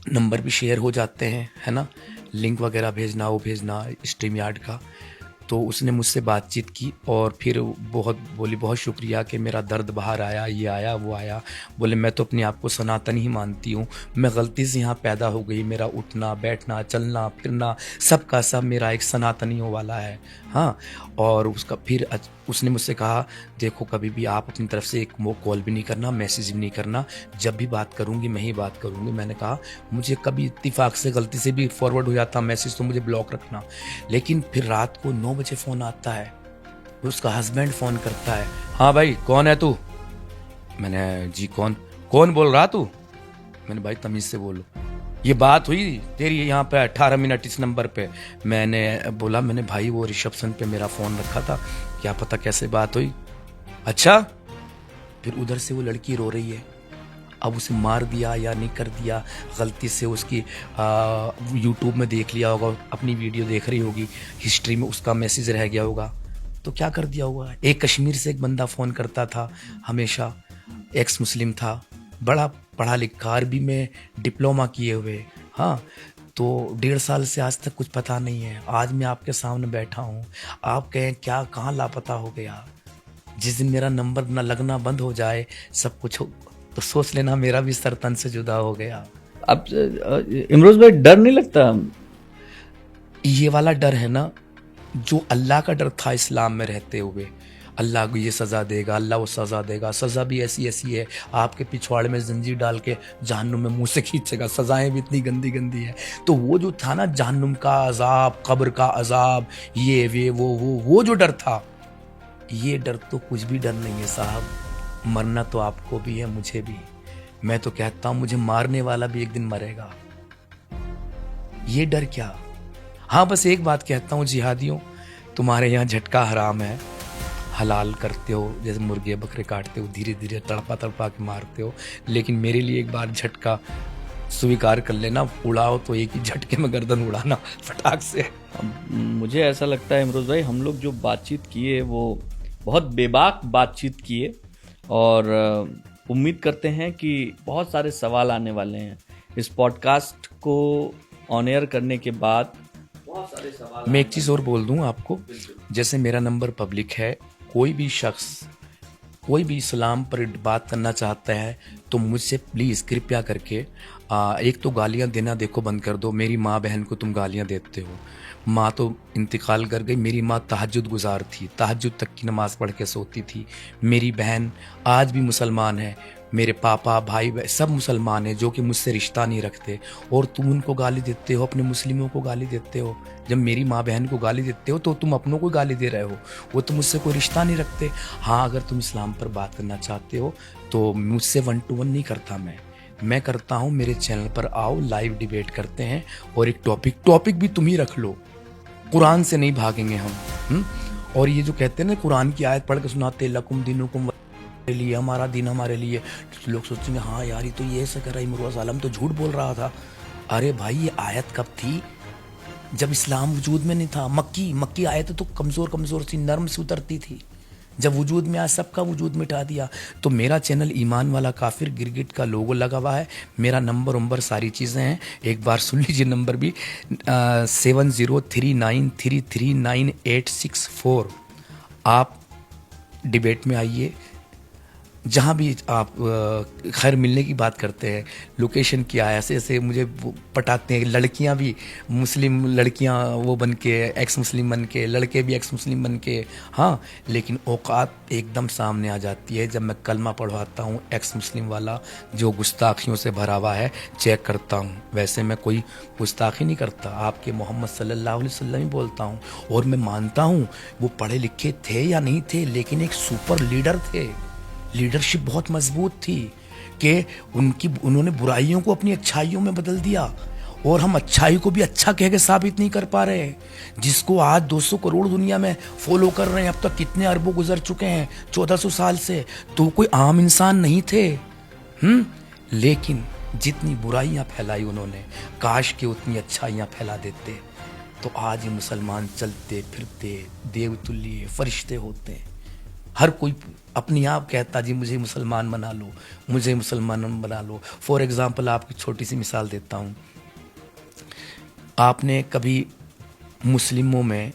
नंबर भी शेयर हो जाते हैं, है ना, लिंक वगैरह भेजना, वो भेजना स्ट्रीम यार्ड का। तो उसने मुझसे बातचीत की और फिर बहुत शुक्रिया कि मेरा दर्द बाहर आया, ये आया वो आया। बोले मैं तो अपने आप को सनातन ही मानती हूँ, मैं गलती से यहाँ पैदा हो गई, मेरा उठना बैठना चलना फिरना सब का सब मेरा एक सनातनियों वाला है, हाँ। और उसने मुझसे कहा देखो कभी भी आप अपनी तरफ से एक कॉल भी नहीं करना, मैसेज भी नहीं करना, जब भी बात करूँगी मैं ही बात करूँगी। मैंने कहा मुझे कभी इत्तेफाक से गलती से भी फॉरवर्ड हो जाता मैसेज तो मुझे ब्लॉक रखना। लेकिन फिर रात को 9 बजे फ़ोन आता है, उसका हस्बैंड फ़ोन करता है, हाँ भाई कौन है तू? मैंने जी कौन बोल रहा तू? मैंने भाई तमीज़ से बोलो, ये बात हुई तेरी यहाँ पे 18 मिनट इस नंबर पे। मैंने बोला मैंने भाई वो रिसेप्शन पे मेरा फ़ोन रखा था, क्या पता कैसे बात हुई। अच्छा, फिर उधर से वो लड़की रो रही है, अब उसे मार दिया या नहीं कर दिया, गलती से उसकी यूट्यूब में देख लिया होगा, अपनी वीडियो देख रही होगी, हिस्ट्री में उसका मैसेज रह गया होगा, तो क्या कर दिया होगा। एक कश्मीर से एक बंदा फ़ोन करता था हमेशा, एक्स मुस्लिम था, बड़ा पढ़ा लिखा, अरबी में डिप्लोमा किए हुए, हाँ। तो 1.5 साल से आज तक कुछ पता नहीं है। आज मैं आपके सामने बैठा हूँ, आप कहें क्या कहाँ लापता हो गया। जिस दिन मेरा नंबर न लगना बंद हो जाए सब कुछ तो सोच लेना मेरा भी सर तन से जुदा हो गया। अब इमरोज भाई डर नहीं लगता? ये वाला डर है ना जो अल्लाह का डर था इस्लाम में रहते हुए, अल्लाह को ये सज़ा देगा, अल्लाह वो सज़ा देगा, सज़ा भी ऐसी ऐसी है आपके पिछवाड़े में जंजीर डाल के जहन्नुम में मुंह से खींचेगा, सज़ाएं भी इतनी गंदी गंदी है। तो वो जो था ना जहन्नुम का अजाब, कब्र का अजाब, ये वे वो जो डर था ये डर तो कुछ भी डर नहीं है साहब, मरना तो आपको भी है मुझे भी। मैं तो कहता हूं मुझे मारने वाला भी एक दिन मरेगा, ये डर क्या। हाँ बस एक बात कहता हूँ जिहादियों, तुम्हारे यहाँ झटका हराम है, हलाल करते हो, जैसे मुर्गे बकरे काटते हो, धीरे धीरे तड़पा तड़पा के मारते हो, लेकिन मेरे लिए एक बार झटका स्वीकार कर लेना, उड़ाओ तो एक ही झटके में गर्दन उड़ाना फटाक से। अब मुझे ऐसा लगता है इमरोज भाई, हम लोग जो बातचीत किए वो बहुत बेबाक बातचीत किए, और उम्मीद करते हैं कि बहुत सारे सवाल आने वाले हैं इस पॉडकास्ट को ऑन एयर करने के बाद। बहुत सारे सवाल। मैं एक चीज़ और बोल दूं आपको, जैसे मेरा नंबर पब्लिक है, कोई भी शख्स कोई भी इस्लाम पर बात करना चाहता है तो मुझसे प्लीज़ कृपया करके एक तो गालियाँ देना देखो बंद कर दो। मेरी माँ बहन को तुम गालियाँ देते हो, माँ तो इंतकाल कर गई, मेरी माँ तहज्जुद गुजार थी, तहज्जुद तक की नमाज़ पढ़ के सोती थी। मेरी बहन आज भी मुसलमान है, मेरे पापा भाई सब मुसलमान हैं जो कि मुझसे रिश्ता नहीं रखते, और तुम उनको गाली देते हो, अपने मुस्लिमों को गाली देते हो। जब मेरी माँ बहन को गाली देते हो तो तुम अपनों को गाली दे रहे हो, वो तो मुझसे कोई रिश्ता नहीं रखते। हाँ अगर तुम इस्लाम पर बात करना चाहते हो तो मुझसे 1 to 1 नहीं करता, मैं करता हूँ, मेरे चैनल पर आओ, लाइव डिबेट करते हैं, और एक टॉपिक भी तुम ही रख लो, कुरान से नहीं भागेंगे हम। और ये जो कहते हैं ना कुरान की आयत पढ़ के सुनाते लकुम दीनुकुम लिए, हमारा दिन हमारे लिए, तो लोग सोचेंगे हाँ यार ये तो ये ऐसा कर रहा है, इमरुल आलम तो झूठ बोल रहा था। अरे भाई ये आयत कब थी, जब इस्लाम वजूद में नहीं था। मक्की आयत तो कमज़ोर सी नरम सी उतरती थी, जब वजूद में आया सबका वजूद मिटा दिया। तो मेरा चैनल ईमान वाला काफिर गिरगिट का लोगो लगा हुआ है, मेरा नंबर सारी चीज़ें हैं, एक बार सुन लीजिए नंबर भी 7039339864। आप डिबेट में आइए, जहाँ भी आप खैर मिलने की बात करते हैं, लोकेशन क्या है, ऐसे ऐसे मुझे पटाते हैं। लड़कियाँ भी मुस्लिम लड़कियाँ वो बन के एक्स मुस्लिम बन के, लड़के भी एक्स मुस्लिम बन के, हाँ लेकिन औकात एकदम सामने आ जाती है जब मैं कलमा पढ़वाता हूँ एक्स मुस्लिम वाला जो गुस्ताखियों से भरा हुआ है, चेक करता हूँ। वैसे मैं कोई गुस्ताखी नहीं करता, आपके मोहम्मद सल्लल्लाहु अलैहि वसल्लम ही बोलता हूँ। और मैं मानता हूँ वो पढ़े लिखे थे या नहीं थे, लेकिन एक सुपर लीडर थे, लीडरशिप बहुत मजबूत थी कि उन्होंने बुराइयों को अपनी अच्छाइयों में बदल दिया, और हम अच्छाई को भी अच्छा कह के साबित नहीं कर पा रहे। जिसको आज 200 करोड़ दुनिया में फॉलो कर रहे हैं, अब तक कितने अरबों गुजर चुके हैं 1400 साल से, तो कोई आम इंसान नहीं थे। लेकिन जितनी बुराइयां फैलाई उन्होंने, काश के उतनी अच्छाइयां फैला देते तो आज ये मुसलमान चलते फिरते देवतुल्य फरिश्ते होते। हर कोई अपनी आप कहता जी मुझे मुसलमान बना लो, मुझे मुसलमान बना लो। फॉर एग्जांपल आपकी छोटी सी मिसाल देता हूँ, आपने कभी मुस्लिमों में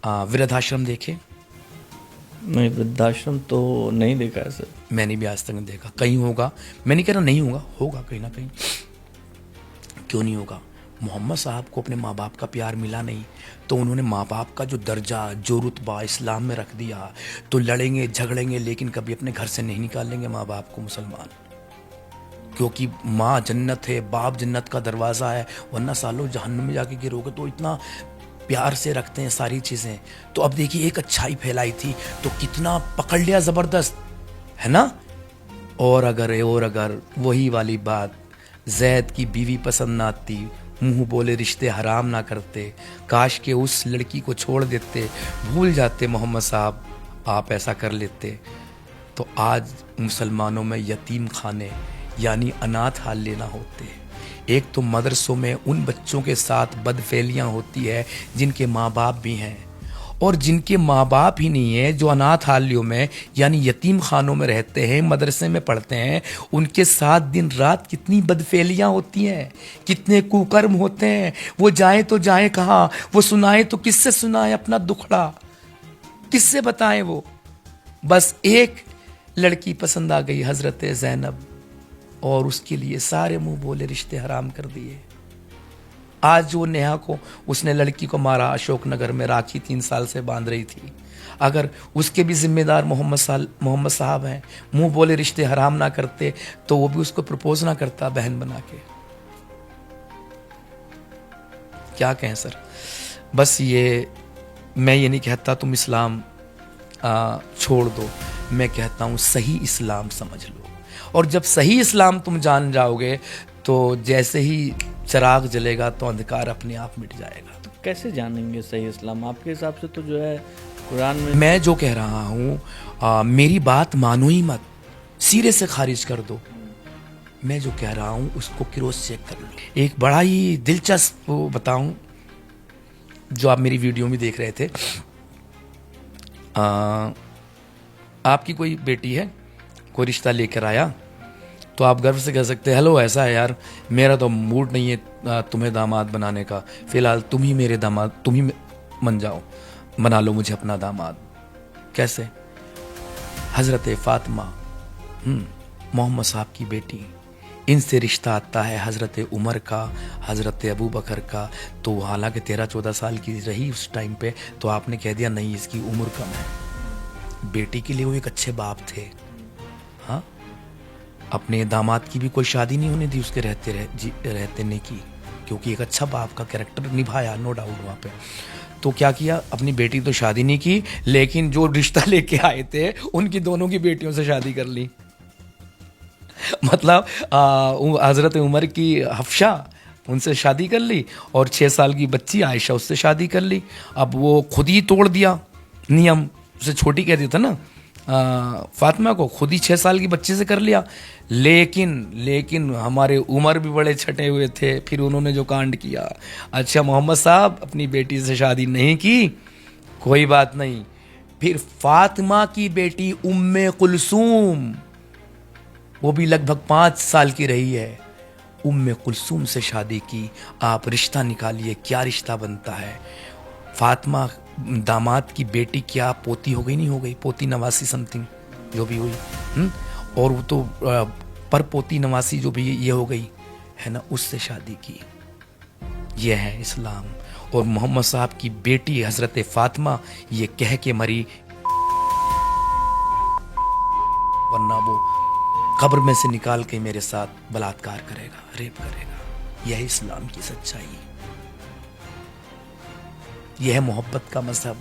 वृद्धाश्रम देखे? नहीं, वृद्धाश्रम तो नहीं देखा है सर। मैंने भी आज तक नहीं देखा, कहीं होगा, मैं नहीं कह रहा नहीं होगा, होगा कहीं ना कहीं। क्यों नहीं होगा? मोहम्मद साहब को अपने माँ बाप का प्यार मिला नहीं, तो उन्होंने माँ बाप का जो दर्जा जो रुतबा इस्लाम में रख दिया। तो लड़ेंगे झगड़ेंगे लेकिन कभी अपने घर से नहीं निकालेंगे माँ बाप को मुसलमान, क्योंकि माँ जन्नत है, बाप जन्नत का दरवाज़ा है, वरना सालों जहन्नुम में जाके गिरोगे। तो इतना प्यार से रखते हैं सारी चीज़ें। तो अब देखिए एक अच्छाई फैलाई थी तो कितना पकड़ लिया ज़बरदस्त, है ना। और अगर वही वाली बात, जैद की बीवी पसंद ना आती, मुंह बोले रिश्ते हराम ना करते, काश के उस लड़की को छोड़ देते, भूल जाते मोहम्मद साहब, आप ऐसा कर लेते तो आज मुसलमानों में यतीम खाने यानी अनाथ हाल लेना होते। एक तो मदरसों में उन बच्चों के साथ बदफेलियाँ होती है जिनके माँ बाप भी हैं, और जिनके माँ बाप ही नहीं है, जो अनाथ हालियों में यानी यतीम खानों में रहते हैं, मदरसे में पढ़ते हैं, उनके साथ दिन रात कितनी बदफेलियाँ होती हैं, कितने कुकर्म होते हैं। वो जाए तो जाए कहाँ, वो सुनाए तो किससे सुनाए अपना दुखड़ा, किससे बताएं वो। बस एक लड़की पसंद आ गई हजरत ज़ैनब, और उसके लिए सारे मुंह बोले रिश्ते हराम कर दिए। आज जो नेहा को उसने लड़की को मारा अशोकनगर में, राखी 3 साल से बांध रही थी, अगर उसके भी जिम्मेदार मोहम्मद साहब हैं, मुंह बोले रिश्ते हराम ना करते तो वो भी उसको प्रपोज ना करता बहन बना के। क्या कहें सर। बस ये मैं ये नहीं कहता तुम इस्लाम छोड़ दो। मैं कहता हूँ सही इस्लाम समझ लो, और जब सही इस्लाम तुम जान जाओगे तो जैसे ही चिराग जलेगा तो अंधकार अपने आप मिट जाएगा। तो कैसे जानेंगे सही इस्लाम? आपके हिसाब से तो जो है कुरान में। मैं जो कह रहा हूँ मेरी बात मानो ही मत, सिरे से खारिज कर दो। मैं जो कह रहा हूँ उसको क्रॉस चेक कर लो। एक बड़ा ही दिलचस्प बताऊं, जो आप मेरी वीडियो में देख रहे थे, आपकी कोई बेटी है, कोई रिश्ता लेकर आया, तो आप गर्व से कह सकते हैं हेलो ऐसा है यार, मेरा तो मूड नहीं है तुम्हें दामाद बनाने का, फिलहाल तुम ही मेरे दामाद, तुम ही बन जाओ, बना लो मुझे अपना दामाद। कैसे? हज़रत फ़ातिमा मोहम्मद साहब की बेटी, इनसे रिश्ता आता है हज़रत उमर का, हज़रत अबू बकर का। तो हालांकि 13-14 साल की रही उस टाइम पे, तो आपने कह दिया नहीं इसकी उम्र कम है। बेटी के लिए वो एक अच्छे बाप थे। हाँ, अपने दामाद की भी कोई शादी नहीं होने दी उसके रहते नहीं की, क्योंकि एक अच्छा बाप का कैरेक्टर निभाया, नो डाउट वहाँ पे। तो क्या किया, अपनी बेटी तो शादी नहीं की, लेकिन जो रिश्ता लेके आए थे उनकी दोनों की बेटियों से शादी कर ली। मतलब हज़रत उमर की हफ्शा, उनसे शादी कर ली, और 6 साल की बच्ची आयशा, उससे शादी कर ली। अब वो खुद ही तोड़ दिया नियम, उसे छोटी कह दिया था ना फातिमा को, खुद ही 6 साल की बच्चे से कर लिया। लेकिन हमारे उमर भी बड़े छटे हुए थे, फिर उन्होंने जो कांड किया। अच्छा मोहम्मद साहब अपनी बेटी से शादी नहीं की, कोई बात नहीं, फिर फातिमा की बेटी उम्मे कुलसूम, वो भी लगभग 5 साल की रही है, उम्मे कुलसूम से शादी की। आप रिश्ता निकालिए, क्या रिश्ता बनता है। फातिमा दामाद की बेटी क्या पोती हो गई, नहीं हो गई, पोती नवासी समथिंग जो भी हुई, और वो तो पर पोती नवासी जो भी ये हो गई है ना, उससे शादी की। ये है इस्लाम। और मोहम्मद साहब की बेटी हज़रत फ़ातिमा ये कह के मरी, वरना वो कब्र में से निकाल के मेरे साथ बलात्कार करेगा, रेप करेगा। यह है इस्लाम की सच्चाई, यह है मोहब्बत का मजहब।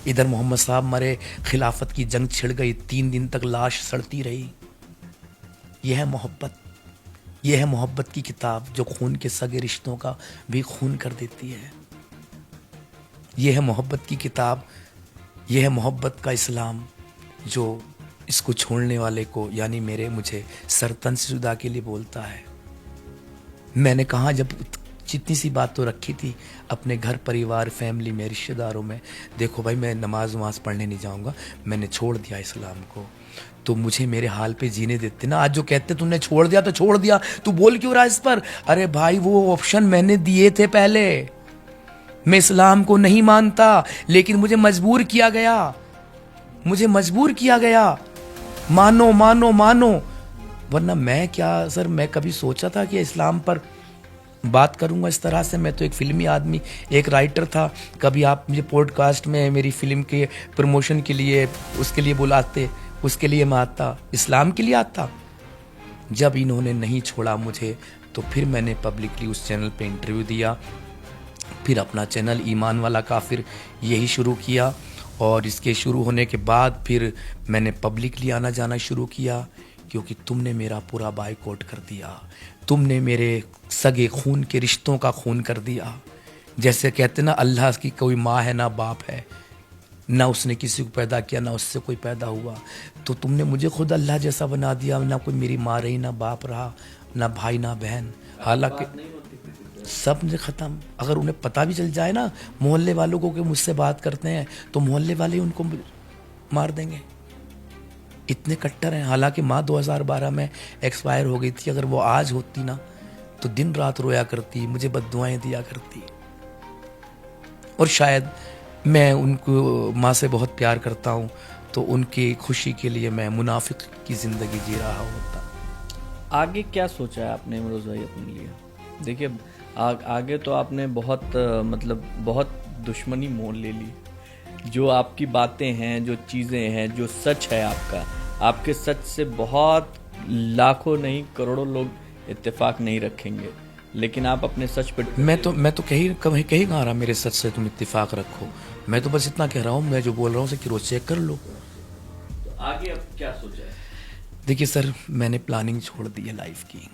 इधर मोहम्मद साहब मरे, खिलाफत की जंग छिड़ गई, 3 दिन तक लाश सड़ती रही। यह है मोहब्बत, यह है मोहब्बत की किताब जो खून के सगे रिश्तों का भी खून कर देती है। यह है मोहब्बत की किताब, यह है मोहब्बत का इस्लाम जो इसको छोड़ने वाले को, यानी मुझे सरतन से जुदा के लिए बोलता है। मैंने कहा जब जितनी सी बात तो रखी थी अपने घर परिवार फैमिली में रिश्तेदारों में, देखो भाई मैं नमाज वमाज पढ़ने नहीं जाऊंगा, मैंने छोड़ दिया इस्लाम को, तो मुझे मेरे हाल पे जीने देते ना। आज जो कहते तुमने छोड़ दिया तो छोड़ दिया, तू बोल क्यों रहा इस पर? अरे भाई वो ऑप्शन मैंने दिए थे पहले, मैं इस्लाम को नहीं मानता, लेकिन मुझे मजबूर किया गया, मुझे मजबूर किया गया, मानो मानो मानो। वरना मैं क्या सर, मैं कभी सोचा था कि इस्लाम पर बात करूंगा इस तरह से? मैं तो एक फिल्मी आदमी, एक राइटर था। कभी आप मुझे पॉडकास्ट में मेरी फिल्म के प्रमोशन के लिए उसके लिए बुलाते, उसके लिए मैं आता, इस्लाम के लिए आता। जब इन्होंने नहीं छोड़ा मुझे, तो फिर मैंने पब्लिकली उस चैनल पे इंटरव्यू दिया, फिर अपना चैनल ईमान वाला काफिर यही शुरू किया। और इसके शुरू होने के बाद फिर मैंने पब्लिकली आना जाना शुरू किया, क्योंकि तुमने मेरा पूरा बायकॉट कर दिया, तुमने मेरे सगे खून के रिश्तों का खून कर दिया। जैसे कहते ना अल्लाह की कोई माँ है ना बाप है, ना उसने किसी को पैदा किया ना उससे कोई पैदा हुआ, तो तुमने मुझे खुद अल्लाह जैसा बना दिया। ना कोई मेरी माँ रही, ना बाप रहा, ना भाई ना बहन। हालांकि सब ने ख़त्म। अगर उन्हें पता भी चल जाए ना मोहल्ले वालों को कि मुझसे बात करते हैं, तो मोहल्ले वाले उनको मार देंगे, इतने कट्टर हैं। हालांकि माँ 2012 में एक्सपायर हो गई थी, अगर वो आज होती ना तो दिन रात रोया करती, मुझे बद्दुआएं दिया करती। और शायद मैं उनको माँ से बहुत प्यार करता हूँ, तो उनकी खुशी के लिए मैं मुनाफिक की ज़िंदगी जी रहा होता। आगे क्या सोचा है आपने इमरोज़ भाई अपने लिए? देखिए आगे तो आपने बहुत मतलब बहुत दुश्मनी मोल ले ली। जो आपकी बातें हैं, जो चीज़ें हैं, जो सच है आपका, आपके सच से बहुत लाखों नहीं करोड़ों लोग इत्तेफाक नहीं रखेंगे, लेकिन आप अपने सच पे मैं तो कहीं कहा रहा मेरे सच से तुम इत्तेफाक रखो। मैं तो बस इतना कह रहा हूँ, मैं जो बोल रहा हूँ उसे क्रॉस चेक कर लो। तो आगे अब क्या सोचा है? देखिए सर, मैंने प्लानिंग छोड़ दी है लाइफ की।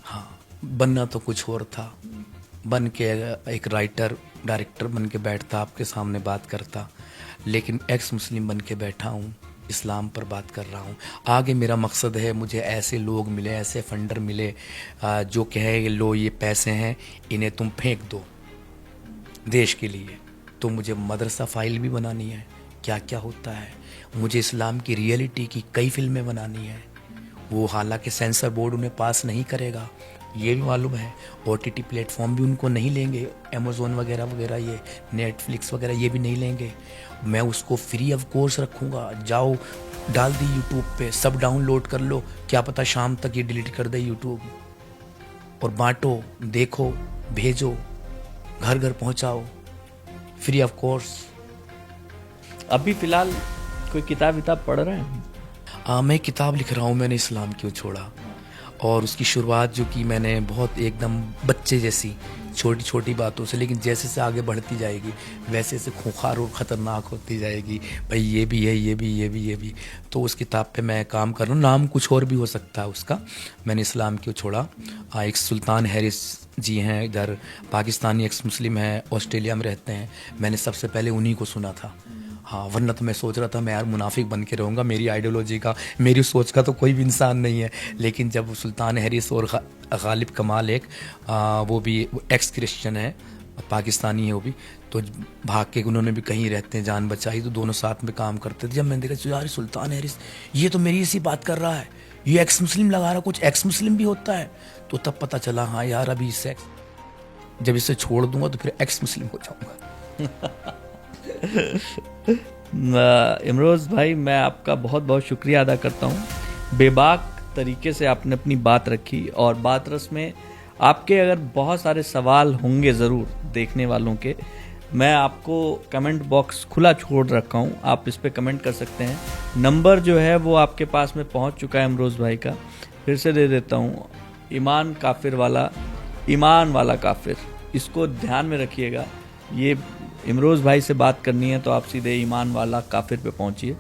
हाँ, बनना तो कुछ और था। बन के एक राइटर डायरेक्टर बन के बैठता, आपके सामने बात करता, लेकिन एक्स मुस्लिम बन के बैठा हूँ, इस्लाम पर बात कर रहा हूँ। आगे मेरा मकसद है, मुझे ऐसे लोग मिले, ऐसे फंडर मिले जो कहे लो ये पैसे हैं, इन्हें तुम फेंक दो देश के लिए। तो मुझे मदरसा फाइल भी बनानी है, क्या क्या होता है। मुझे इस्लाम की रियलिटी की कई फिल्में बनानी है। वो हालांकि सेंसर बोर्ड उन्हें पास नहीं करेगा, ये भी मालूम है। OTT प्लेटफॉर्म भी उनको नहीं लेंगे, अमेज़ोन वगैरह वगैरह, ये नेटफ्लिक्स वगैरह ये भी नहीं लेंगे। मैं उसको फ्री ऑफ कोर्स रखूँगा। जाओ डाल दी यूट्यूब पे, सब डाउनलोड कर लो, क्या पता शाम तक ये डिलीट कर दे यूट्यूब। और बांटो, देखो, भेजो, घर घर पहुँचाओ, फ्री ऑफ कोर्स। अभी फिलहाल कोई किताब विताब पढ़ रहे हैं? मैं किताब लिख रहा हूँ, मैंने इस्लाम क्यों छोड़ा, और उसकी शुरुआत जो की मैंने बहुत एकदम बच्चे जैसी छोटी छोटी बातों से, लेकिन जैसे से आगे बढ़ती जाएगी वैसे से खूंखार और ख़तरनाक होती जाएगी। भाई ये भी है, ये भी, ये भी, ये भी। तो उस किताब पे मैं काम कर रहा हूँ। नाम कुछ और भी हो सकता है उसका, मैंने इस्लाम क्यों छोड़ा। एक सुल्तान हैरिस जी हैं इधर, पाकिस्तानी एक्स मुस्लिम हैं, ऑस्ट्रेलिया में रहते हैं। मैंने सबसे पहले उन्हीं को सुना था। हाँ, वरना तो मैं सोच रहा था मैं यार मुनाफिक बन के रहूँगा, मेरी आइडियोलॉजी का, मेरी सोच का तो कोई भी इंसान नहीं है। लेकिन जब सुल्तान हैरिस और गालिब कमाल एक वो भी एक्स क्रिश्चियन है, पाकिस्तानी है वो भी, तो भाग के उन्होंने भी कहीं रहते हैं, जान बचाई, तो दोनों साथ में काम करते थे। जब मैंने देखा यार सुल्तान हैरिस ये तो मेरी इसी बात कर रहा है, ये एक्स मुस्लिम लगा रहा, कुछ एक्स मुस्लिम भी होता है, तो तब पता चला हाँ यार अभी इससे जब इसे छोड़ दूंगा तो फिर एक्स मुस्लिम हो जाऊंगा। इमरोज़ भाई, मैं आपका बहुत बहुत शुक्रिया अदा करता हूँ। बेबाक तरीके से आपने अपनी बात रखी, और बात रस में आपके अगर बहुत सारे सवाल होंगे ज़रूर देखने वालों के, मैं आपको कमेंट बॉक्स खुला छोड़ रखा हूँ, आप इस पर कमेंट कर सकते हैं। नंबर जो है वो आपके पास में पहुँच चुका है इमरोज़ भाई का, फिर से दे देता हूँ। ईमान काफिर वाला, ईमान वाला काफिर, इसको ध्यान में रखिएगा। ये इमरोज़ भाई से बात करनी है तो आप सीधे ईमान वाला काफिर पे पहुंचिए,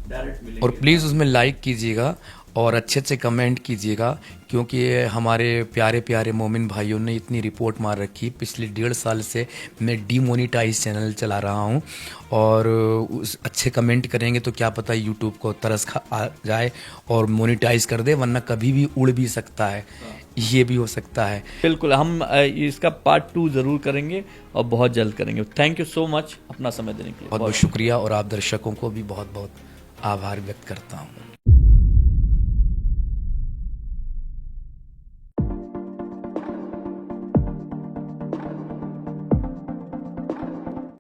डायरेक्ट मिलेंगे। और प्लीज़ उसमें लाइक कीजिएगा और अच्छे अच्छे कमेंट कीजिएगा, क्योंकि हमारे प्यारे प्यारे मोमिन भाइयों ने इतनी रिपोर्ट मार रखी। पिछले 1.5 साल से मैं डीमोनेटाइज चैनल चला रहा हूं, और उस अच्छे कमेंट करेंगे तो क्या पता यूट्यूब को तरस खा आ जाए और मोनेटाइज कर दे, वरना कभी भी उड़ भी सकता है, ये भी हो सकता है। बिल्कुल, हम इसका पार्ट 2 ज़रूर करेंगे और बहुत जल्द करेंगे। थैंक यू सो मच अपना समय देने के लिए। बहुत बहुत शुक्रिया, और आप दर्शकों को भी बहुत बहुत आभार व्यक्त करता हूँ।